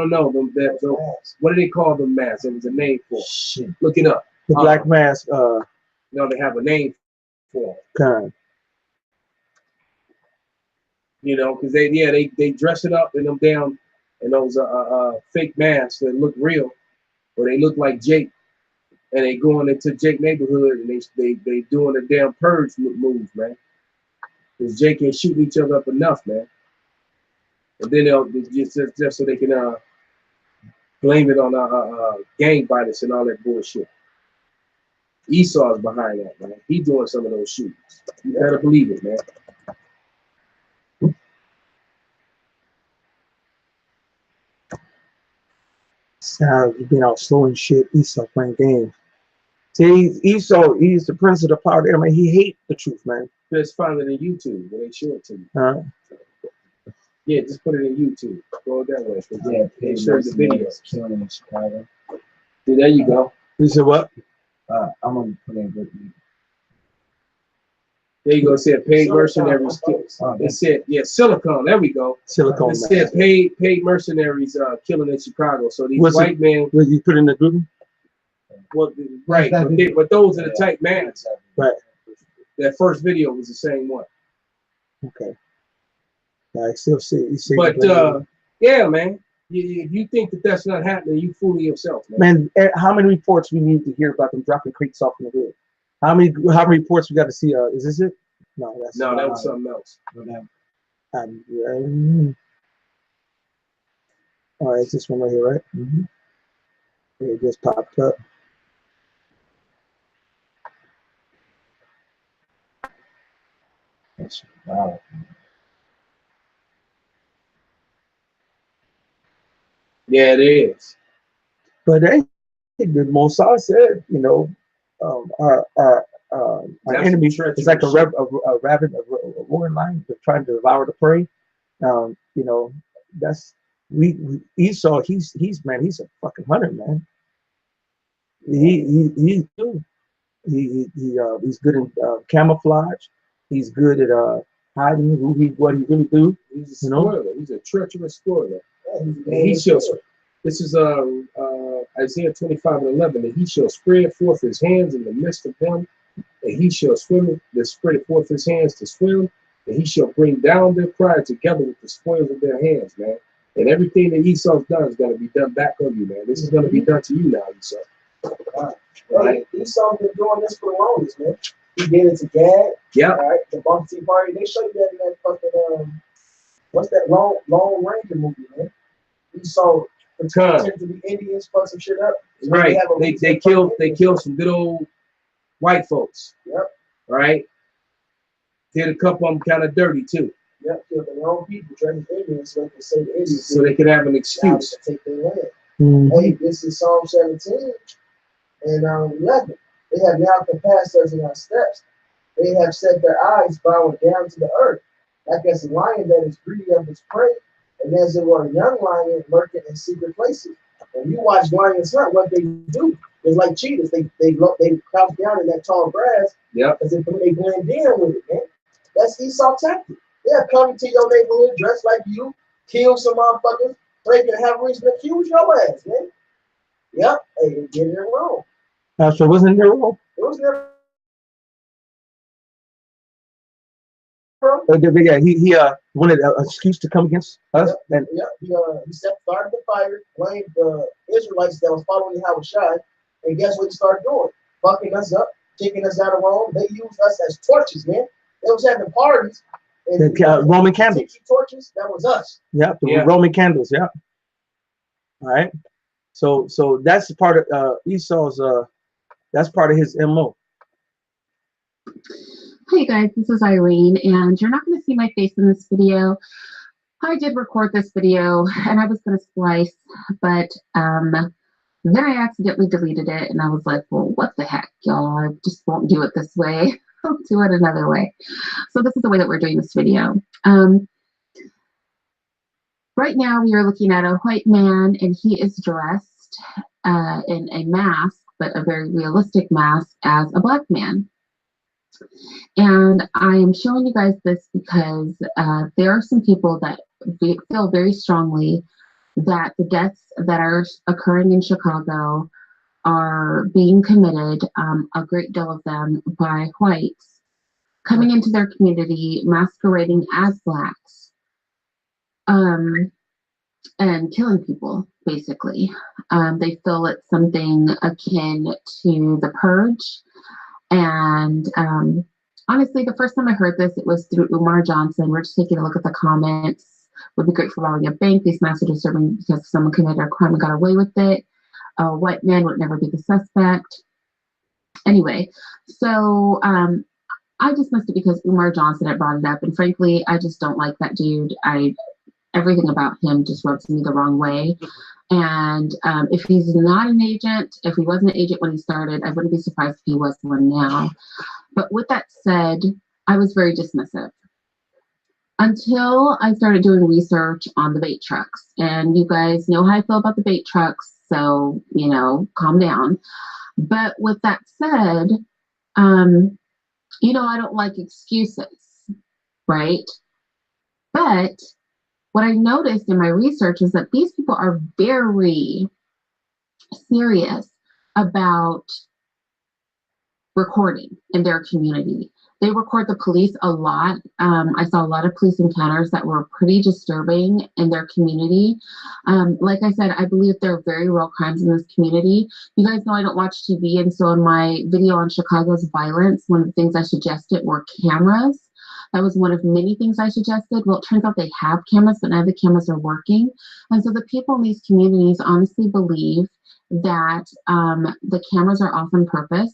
Speaker 1: What do they call them masks? There was a name for it.
Speaker 8: Shit.
Speaker 1: Look it up.
Speaker 8: The black mask.
Speaker 1: No, they have a name for it.
Speaker 8: Kind.
Speaker 1: You know, because they dress it up in them damn in those fake masks that look real, or they look like Jake, and they going into Jake neighborhood and they doing a damn purge moves, man. Because Jake ain't shooting each other up enough, man. And then they'll just so they can blame it on gang violence and all that bullshit. Esau's behind that, man. He's doing some of those shootings. You better believe it, man.
Speaker 8: Sound you being all slow and shit. Esau playing games. See, Esau, he's the prince of the power there, man. He hate the truth, man.
Speaker 1: Just find it in YouTube where they show it to you. Yeah, just put it in YouTube. Go that way.
Speaker 5: Yeah,
Speaker 1: they show the videos.
Speaker 5: Killing in Chicago.
Speaker 1: See, there you go.
Speaker 8: You said what?
Speaker 5: I'm gonna put in good.
Speaker 1: There you go. It said paid mercenaries. It said, Silicon. There we go.
Speaker 8: Silicon.
Speaker 1: It said paid mercenaries killing in Chicago. So these white men.
Speaker 8: What you put in the group?
Speaker 1: Well, right. But those are the type masks.
Speaker 8: Right.
Speaker 1: That first video was the same one.
Speaker 8: Okay. I still see.
Speaker 1: But yeah, man, if you think that that's not happening, you fooling yourself, man.
Speaker 8: how many reports we need to hear about them dropping crates off in the hood? How many reports we got to see? Is this it? No,
Speaker 1: that was something else.
Speaker 8: All right, it's this one right here, right? Mm-hmm. It just popped up. Wow.
Speaker 1: Yeah, it is.
Speaker 8: But the Mossad said, our enemy is like a roaring lion trying to devour the prey. That's Esau. He's a fucking hunter, man. He's good in camouflage. He's good at hiding what he really do.
Speaker 1: He's a spoiler. He's a treacherous spoiler. And he shall. This is Isaiah 25:11. And he shall spread forth his hands in the midst of them, and he shall spread forth his hands to swim, and he shall bring down their pride together with the spoils of their hands, man. And everything that Esau's done is going to be done back on you, man. This is going to be done to you now, Esau.
Speaker 8: Right. Esau's been doing this for the longest, man. He did it to Gad.
Speaker 1: Yeah.
Speaker 8: All right. The Bump Tea Party. They show you that in that fucking what's that Lone Ranger movie, man? Esau pretended to be Indians, fuck some shit up.
Speaker 1: Right. They killed some good old white folks.
Speaker 8: Yep.
Speaker 1: Right. Did a couple of them kind of dirty too.
Speaker 8: Yep. Killed their own people, dressed as Indians, so they could say the Indians.
Speaker 1: So they could have an excuse.
Speaker 8: Take their land. Mm-hmm. Hey, this is Psalm 17 and 11. They have now compassed us in our steps. They have set their eyes bowing down to the earth, like as a lion that is greedy of its prey, and as it were a young lion lurking in secret places. When you watch lions hunt, what they do is like cheetahs. They crouch down in that tall grass.
Speaker 1: Yeah.
Speaker 8: Because they blend in with it, man. That's Esau tactic. They're coming to your neighborhood dressed like you, kill some motherfuckers, so they can have reason to accuse your ass, man. Yep. Hey, they get it wrong.
Speaker 2: So wasn't there wrong?
Speaker 8: It was never.
Speaker 2: Yeah, he wanted an excuse to come against us.
Speaker 8: Yep. He started the fire, blamed the Israelites that was following Yahushua, and guess what he started doing? Fucking us up, taking us out of Rome. They used us as torches, man. They was having parties. And
Speaker 2: the Roman candles.
Speaker 8: Torches, that was us.
Speaker 2: Yeah, the Roman candles. Yeah. All right. So that's part of Esau's. That's part of his MO.
Speaker 11: Hey guys, this is Irene, and you're not going to see my face in this video. I did record this video, and I was going to splice, but then I accidentally deleted it, and I was like, well, what the heck, y'all? I just won't do it this way. I'll do it another way. So this is the way that we're doing this video. Right now, we are looking at a white man, and he is dressed in a mask, but a very realistic mask, as a black man. And I am showing you guys this because there are some people that feel very strongly that the deaths that are occurring in Chicago are being committed, a great deal of them, by whites coming into their community, masquerading as blacks, and killing people, basically. They feel it's something akin to the Purge. And honestly, the first time I heard this, it was through Umar Johnson. We're just taking a look at the comments. Would be great for robbing a bank. These messages are serving because someone committed a crime and got away with it. A white man would never be the suspect. Anyway, so I dismissed it because Umar Johnson had brought it up. And frankly, I just don't like that dude. Everything about him just rubs me the wrong way. And if he's not an agent, if he wasn't an agent when he started, I wouldn't be surprised if he was one now. But with that said, I was very dismissive until I started doing research on the bait trucks. And you guys know how I feel about the bait trucks, so, calm down. But with that said, I don't like excuses, right? But what I noticed in my research is that these people are very serious about recording in their community. They record the police a lot. I saw a lot of police encounters that were pretty disturbing in their community. Like I said, I believe there are very real crimes in this community. You guys know I don't watch TV, and so in my video on Chicago's violence, one of the things I suggested were cameras. That was one of many things I suggested. Well, it turns out they have cameras, but none of the cameras are working. And so the people in these communities honestly believe that the cameras are off on purpose,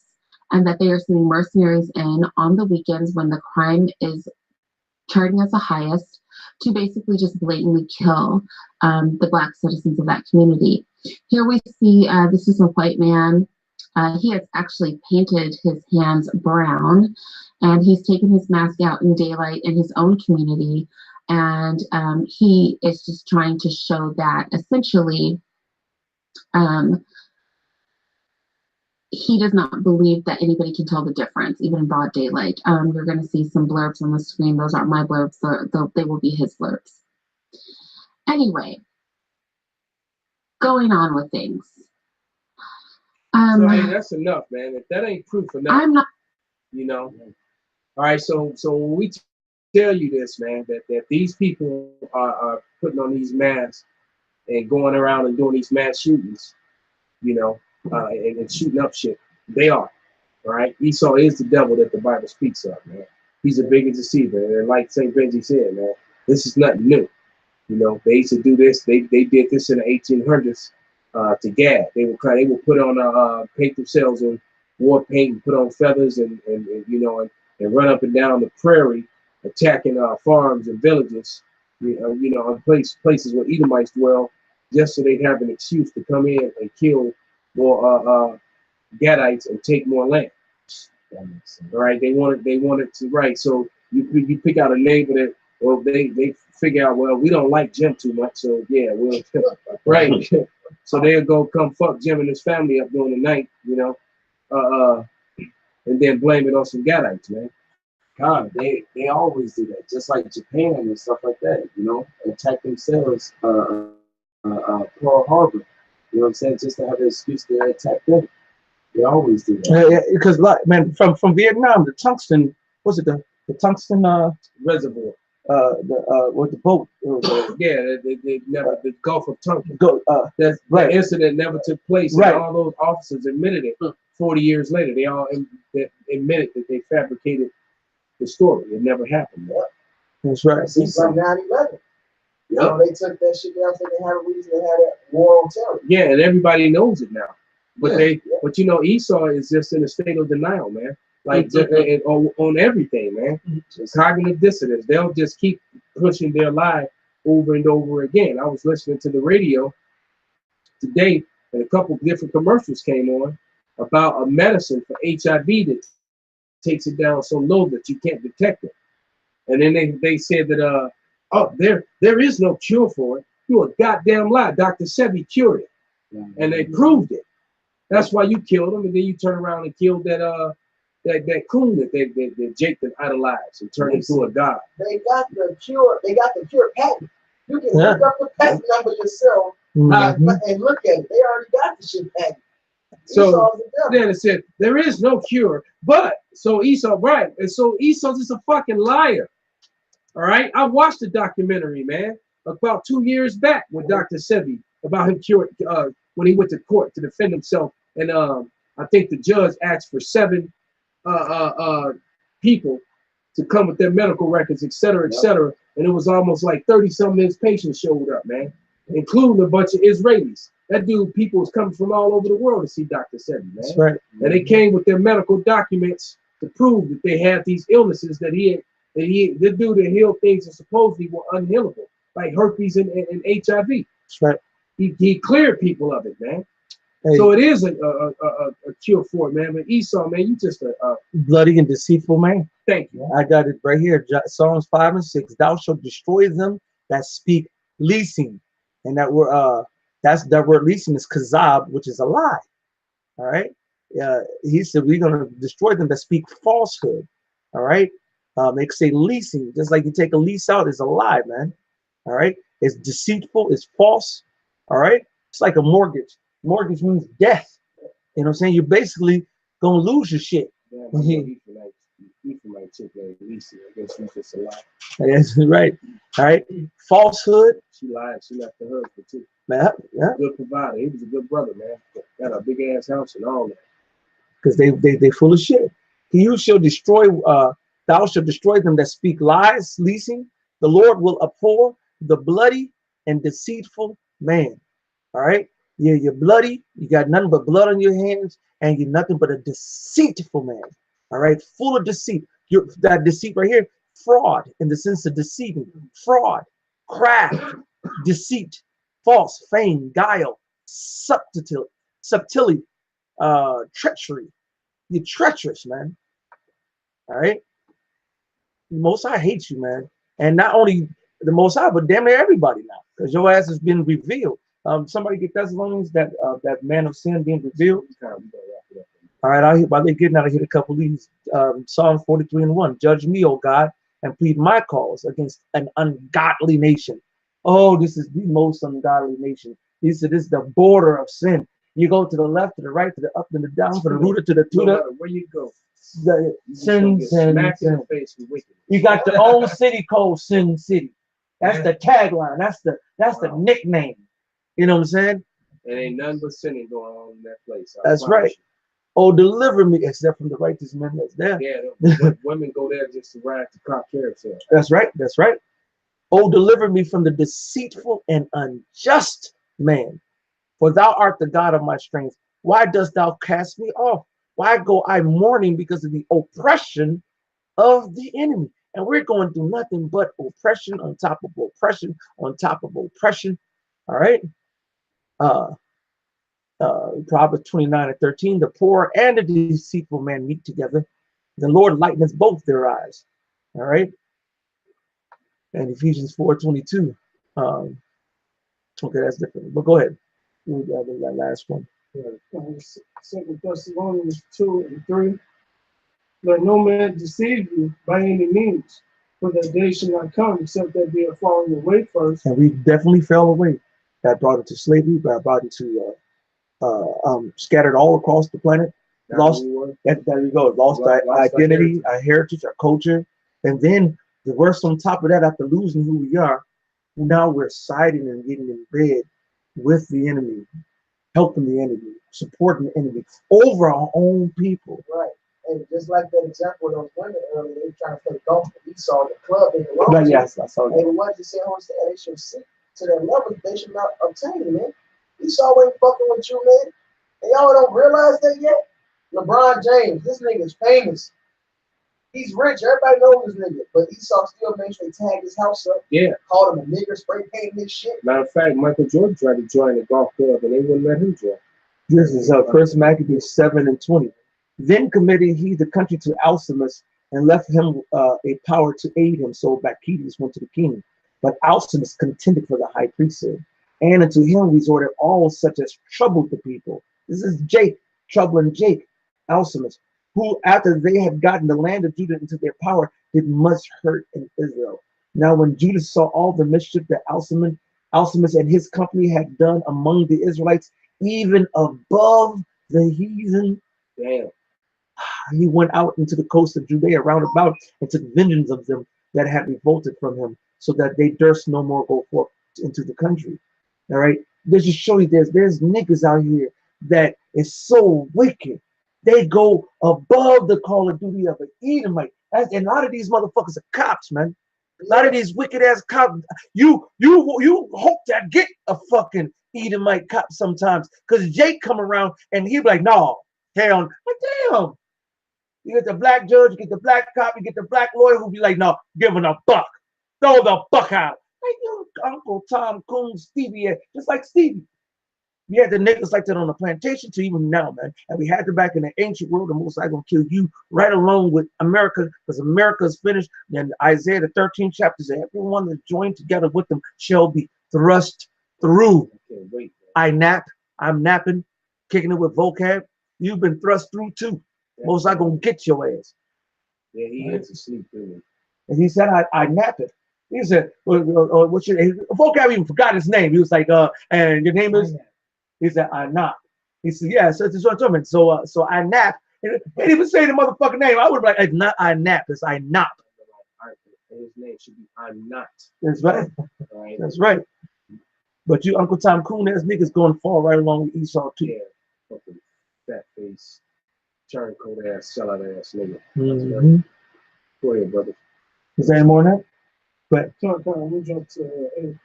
Speaker 11: and that they are sending mercenaries in on the weekends when the crime is charting as the highest to basically just blatantly kill the Black citizens of that community. Here we see, this is a white man. He has actually painted his hands brown, and he's taken his mask out in daylight in his own community. And he is just trying to show that essentially, he does not believe that anybody can tell the difference, even in broad daylight. You're going to see some blurbs on the screen. Those aren't my blurbs. They will be his blurbs. Anyway, going on with things.
Speaker 1: So, hey, that's enough, man. If that ain't proof enough,
Speaker 11: I'm not.
Speaker 1: You know. All right, so when we tell you this, man, that these people are putting on these masks and going around and doing these mass shootings, you know, and shooting up shit. They are, all right? Esau is the devil that the Bible speaks of, man. He's a biggest deceiver. And like St. Benji said, man, this is nothing new. You know, they used to do this. They did this in the 1800s to Gad. They would put on paint themselves in war paint and put on feathers and you know, and run up and down the prairie attacking farms and villages, you know, and places where Edomites dwell, just so they'd have an excuse to come in and kill more Gadites and take more land. All right, they wanted to, right? So you pick out a neighbor that, well, they figure out, well, we don't like Jim too much, so yeah, we'll right. So they'll go come fuck Jim and his family up during the night, you know, and then blame it on some Gadites, man.
Speaker 5: God, they always do that, just like Japan and stuff like that, you know, attack themselves, Pearl Harbor, you know what I'm saying, just to have an excuse to attack them. They always do that.
Speaker 8: Yeah, because like, man, from Vietnam, the tungsten, was it the tungsten
Speaker 1: reservoir?
Speaker 8: With the boat.
Speaker 1: Yeah, they never, the Gulf of Tonkin.
Speaker 8: That's right.
Speaker 1: That incident never took place,
Speaker 8: right.
Speaker 1: And all those officers admitted it 40 years later. They all admitted that they fabricated the story. It never happened. Man.
Speaker 2: That's right. It's like 9/11. You know, they took that shit down, so they had a reason to have that war on terror.
Speaker 1: Yeah, and everybody knows it now. But but you know, Esau is just in a state of denial, man. Like on everything, man. It's cognitive dissonance. They'll just keep pushing their lie over and over again. I was listening to the radio today, and a couple of different commercials came on about a medicine for HIV that takes it down so low that you can't detect it. And then they said that there is no cure for it. You're a goddamn lie. Dr. Sebi cured it, and they proved it. That's why you killed him, and then you turn around and killed that coon that Jake that idolized and turned into a god.
Speaker 2: They got the cure. They got the cure patent. You can look up the patent number yourself and look at it. They already got the shit patent.
Speaker 1: So then it said there is no cure, but so Esau, right? And so Esau's just a fucking liar. All right, I watched the documentary, man, about 2 years back with Dr. Sebi about him cured when he went to court to defend himself, and I think the judge asked for 7 people to come with their medical records, et cetera, and it was almost like 30-something of his patients showed up, man, including a bunch of Israelis. That dude, people was coming from all over the world to see Dr. Sebi, man.
Speaker 8: That's right.
Speaker 1: And they came with their medical documents to prove that they had these illnesses that the dude that healed things that supposedly were unhealable, like herpes and HIV.
Speaker 8: That's right.
Speaker 1: He cleared people of it, man. Hey. So it is a cure for it, man. But Esau, man, you just a
Speaker 8: bloody and deceitful man.
Speaker 1: Thank you.
Speaker 8: I got it right here. Psalms 5 and 6. Thou shalt destroy them that speak leasing, and that word leasing is kazab, which is a lie. All right. He said we're gonna destroy them that speak falsehood. All right. They say leasing, just like you take a lease out, is a lie, man. All right. It's deceitful. It's false. All right. It's like a mortgage. Mortgage means death. You know what I'm saying? You're basically gonna lose your shit.
Speaker 1: Yeah,
Speaker 8: Mhm.
Speaker 1: Ephraimite chick named Lisa. I guess she's just a lie.
Speaker 8: That's right. All right. Falsehood.
Speaker 1: She lied. She left the husband too.
Speaker 8: Man, yeah.
Speaker 1: Good provider. He was a good brother, man. Got a big ass house and all that.
Speaker 8: Because they full of shit. You shall destroy, thou shalt destroy them that speak lies, leasing. The Lord will abhor the bloody and deceitful man. All right. You're bloody. You got nothing but blood on your hands, and you're nothing but a deceitful man. All right. Full of deceit. That deceit right here, fraud in the sense of deceiving, fraud, craft, deceit, false, fame, guile, subtlety, treachery. You're treacherous, man. All right. The Most High hates you, man. And not only the Most High, but damn near everybody now, because your ass has been revealed. Somebody get Thessalonians, that man of sin being revealed. All right, while they're getting out, I hit a couple of these. Psalm 43:1. Judge me, O God, and plead my cause against an ungodly nation. Oh, this is the most ungodly nation. This is the border of sin. You go to the left, to the right, to the up, and the down, from the rooter to the tutor.
Speaker 1: Where you go?
Speaker 8: The sin. You got the old city called Sin City. That's the tagline. That's the nickname. You know what I'm saying?
Speaker 1: There ain't nothing but sinning going on in that place.
Speaker 8: That's right. Oh, deliver me, except from the righteous man that's there.
Speaker 1: Yeah, the women go there just to ride to crop carousel.
Speaker 8: That's right. That's right. Oh, deliver me from the deceitful and unjust man. For thou art the God of my strength. Why dost thou cast me off? Why go I mourning because of the oppression of the enemy? And we're going through nothing but oppression on top of oppression on top of oppression. All right. Proverbs 29:13. The poor and the deceitful man meet together. The Lord lightens both their eyes. All right. And Ephesians 4:22. Okay, that's different. But go ahead. That last one.
Speaker 4: 2 Thessalonians 2:3. Let no man deceive you by any means, for that day shall not come except there be a falling away first.
Speaker 8: And we definitely fell away. That brought it to slavery. That brought it to scattered all across the planet. Lost. There we go. Lost our identity, our heritage, our culture, and then the worst on top of that, after losing who we are, now we're siding and getting in bed with the enemy, helping the enemy, supporting the enemy over our own people.
Speaker 2: Right. And just like that example of those women earlier, they were trying to play golf with Esau, the club they belong
Speaker 8: But
Speaker 2: to.
Speaker 8: yes, I saw that.
Speaker 2: And what you say, they should sit to that level they should not obtain, man. Esau ain't fucking with you, man. And y'all don't realize that yet? LeBron James, this nigga's famous. He's rich. Everybody knows this nigga. But Esau still made sure he tagged his house up.
Speaker 1: Yeah.
Speaker 2: Called him a nigger, spray painting his shit.
Speaker 1: Matter of fact, Michael Jordan tried to join the golf club and they wouldn't let him join.
Speaker 8: This is First Maccabees 7:20. Then committed he the country to Alcimus and left him a power to aid him. So Bacchides went to the king. But Alcimus contended for the high priesthood. And unto him resorted all such as troubled the people. This is Jake, troubling Jake, Alcimus, who after they had gotten the land of Judah into their power, did much hurt in Israel. Now when Judah saw all the mischief that Alcimus and his company had done among the Israelites, even above the heathen,
Speaker 1: Damn.
Speaker 8: He went out into the coast of Judea round about and took vengeance of them that had revolted from him, so that they durst no more go forth into the country. All right. This just show you there's niggas out here that is so wicked. They go above the call of duty of an Edomite. And a lot of these motherfuckers are cops, man. A lot of these wicked ass cops. You hope that get a fucking Edomite cop sometimes, because Jake come around and he be like, no, hell, like, damn. You get the black judge, you get the black cop, you get the black lawyer who be like, no, give him a buck. Throw the buck out. Like, you know, Uncle Tom Coon, Stevie, just like Stevie. We had the niggas like that on the plantation to even now, man. And we had them back in the ancient world, and Most High gonna kill you right along with America, because America is finished. And Isaiah the 13th chapter says, everyone that's joined together with them shall be thrust through. I nap, I'm napping, kicking it with vocab. You've been thrust through too. Most High gonna get your ass.
Speaker 1: Yeah, he is asleep.
Speaker 8: And he said, I nap it. He said, what's your name? Vocab even forgot his name. He was like, and your name is? He said, I nap. He said, yeah, so it's what I'm talking about. So I nap.
Speaker 12: They even say the motherfucking name. I would be like, it's not I nap, it's I nop.
Speaker 1: And his name should be I'm not.
Speaker 12: That's right.
Speaker 1: Right?
Speaker 12: That's right. But you Uncle Tom Coon ass niggas gonna fall right along with Esau too.
Speaker 1: Yeah, fucking fat face, turncoat ass, sellout ass nigga.
Speaker 12: Mm-hmm.
Speaker 1: Go ahead, brother.
Speaker 12: Is there any more than that? But
Speaker 4: We'll jump to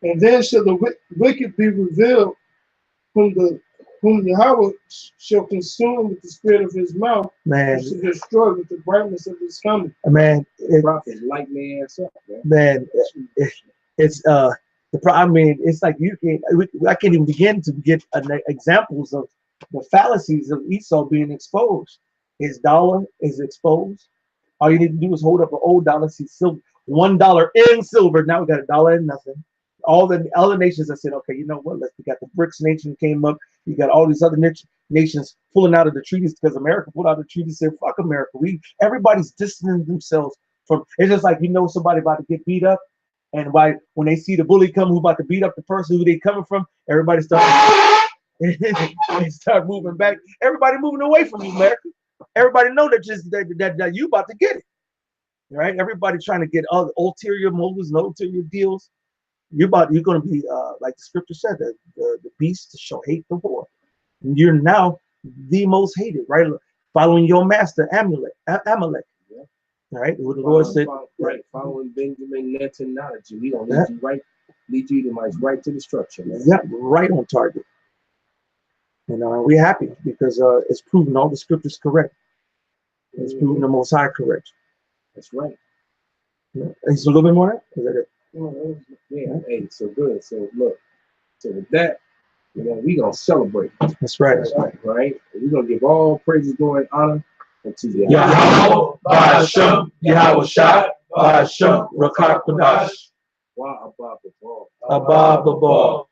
Speaker 4: and then shall the wicked be revealed, whom Yahweh shall consume with the spirit of his mouth,
Speaker 12: man,
Speaker 4: and shall destroy with the brightness of his coming.
Speaker 12: man,
Speaker 1: Prophet, light me ass up, man.
Speaker 12: man, it's I mean, it's like I can't even begin to get examples of the fallacies of Esau being exposed. His dollar is exposed. All you need to do is hold up an old dollar, see silver, $1 in silver. Now we got $1 in nothing. All the other nations have said, okay, you know what? We got the BRICS nation came up. You got all these other nations pulling out of the treaties because America pulled out of the treaties. Said, fuck America. Everybody's distancing themselves from. It's just like somebody about to get beat up, and when they see the bully come who about to beat up the person who they coming from, everybody starts they start moving back. Everybody moving away from you, America. Everybody know that you about to get it, right? Everybody trying to get ulterior motives and ulterior deals. You're going to be like the scripture said, the beast shall hate the Lord. You're now the most hated, right? Following your master Amalek. Yeah. Right? What the Lord said.
Speaker 1: Following Benjamin Netanyahu, we gonna lead you right to destruction. Man.
Speaker 12: Yeah, right on target. And we're happy because it's proven all the scriptures correct. It's proven the Most High correct.
Speaker 1: That's right.
Speaker 12: Yeah. Is a little bit more? Is that it?
Speaker 1: Yeah. Hey, so good. So look. So with that, we gonna celebrate.
Speaker 12: That's right.
Speaker 1: Right. We're gonna give all praises, glory, and honor unto
Speaker 12: Yahweh, Ba'ashem, Yahweh Shai, Ba'ashem, Rakak Kodash,
Speaker 1: Wa Abba Babal.
Speaker 12: Abba Babal.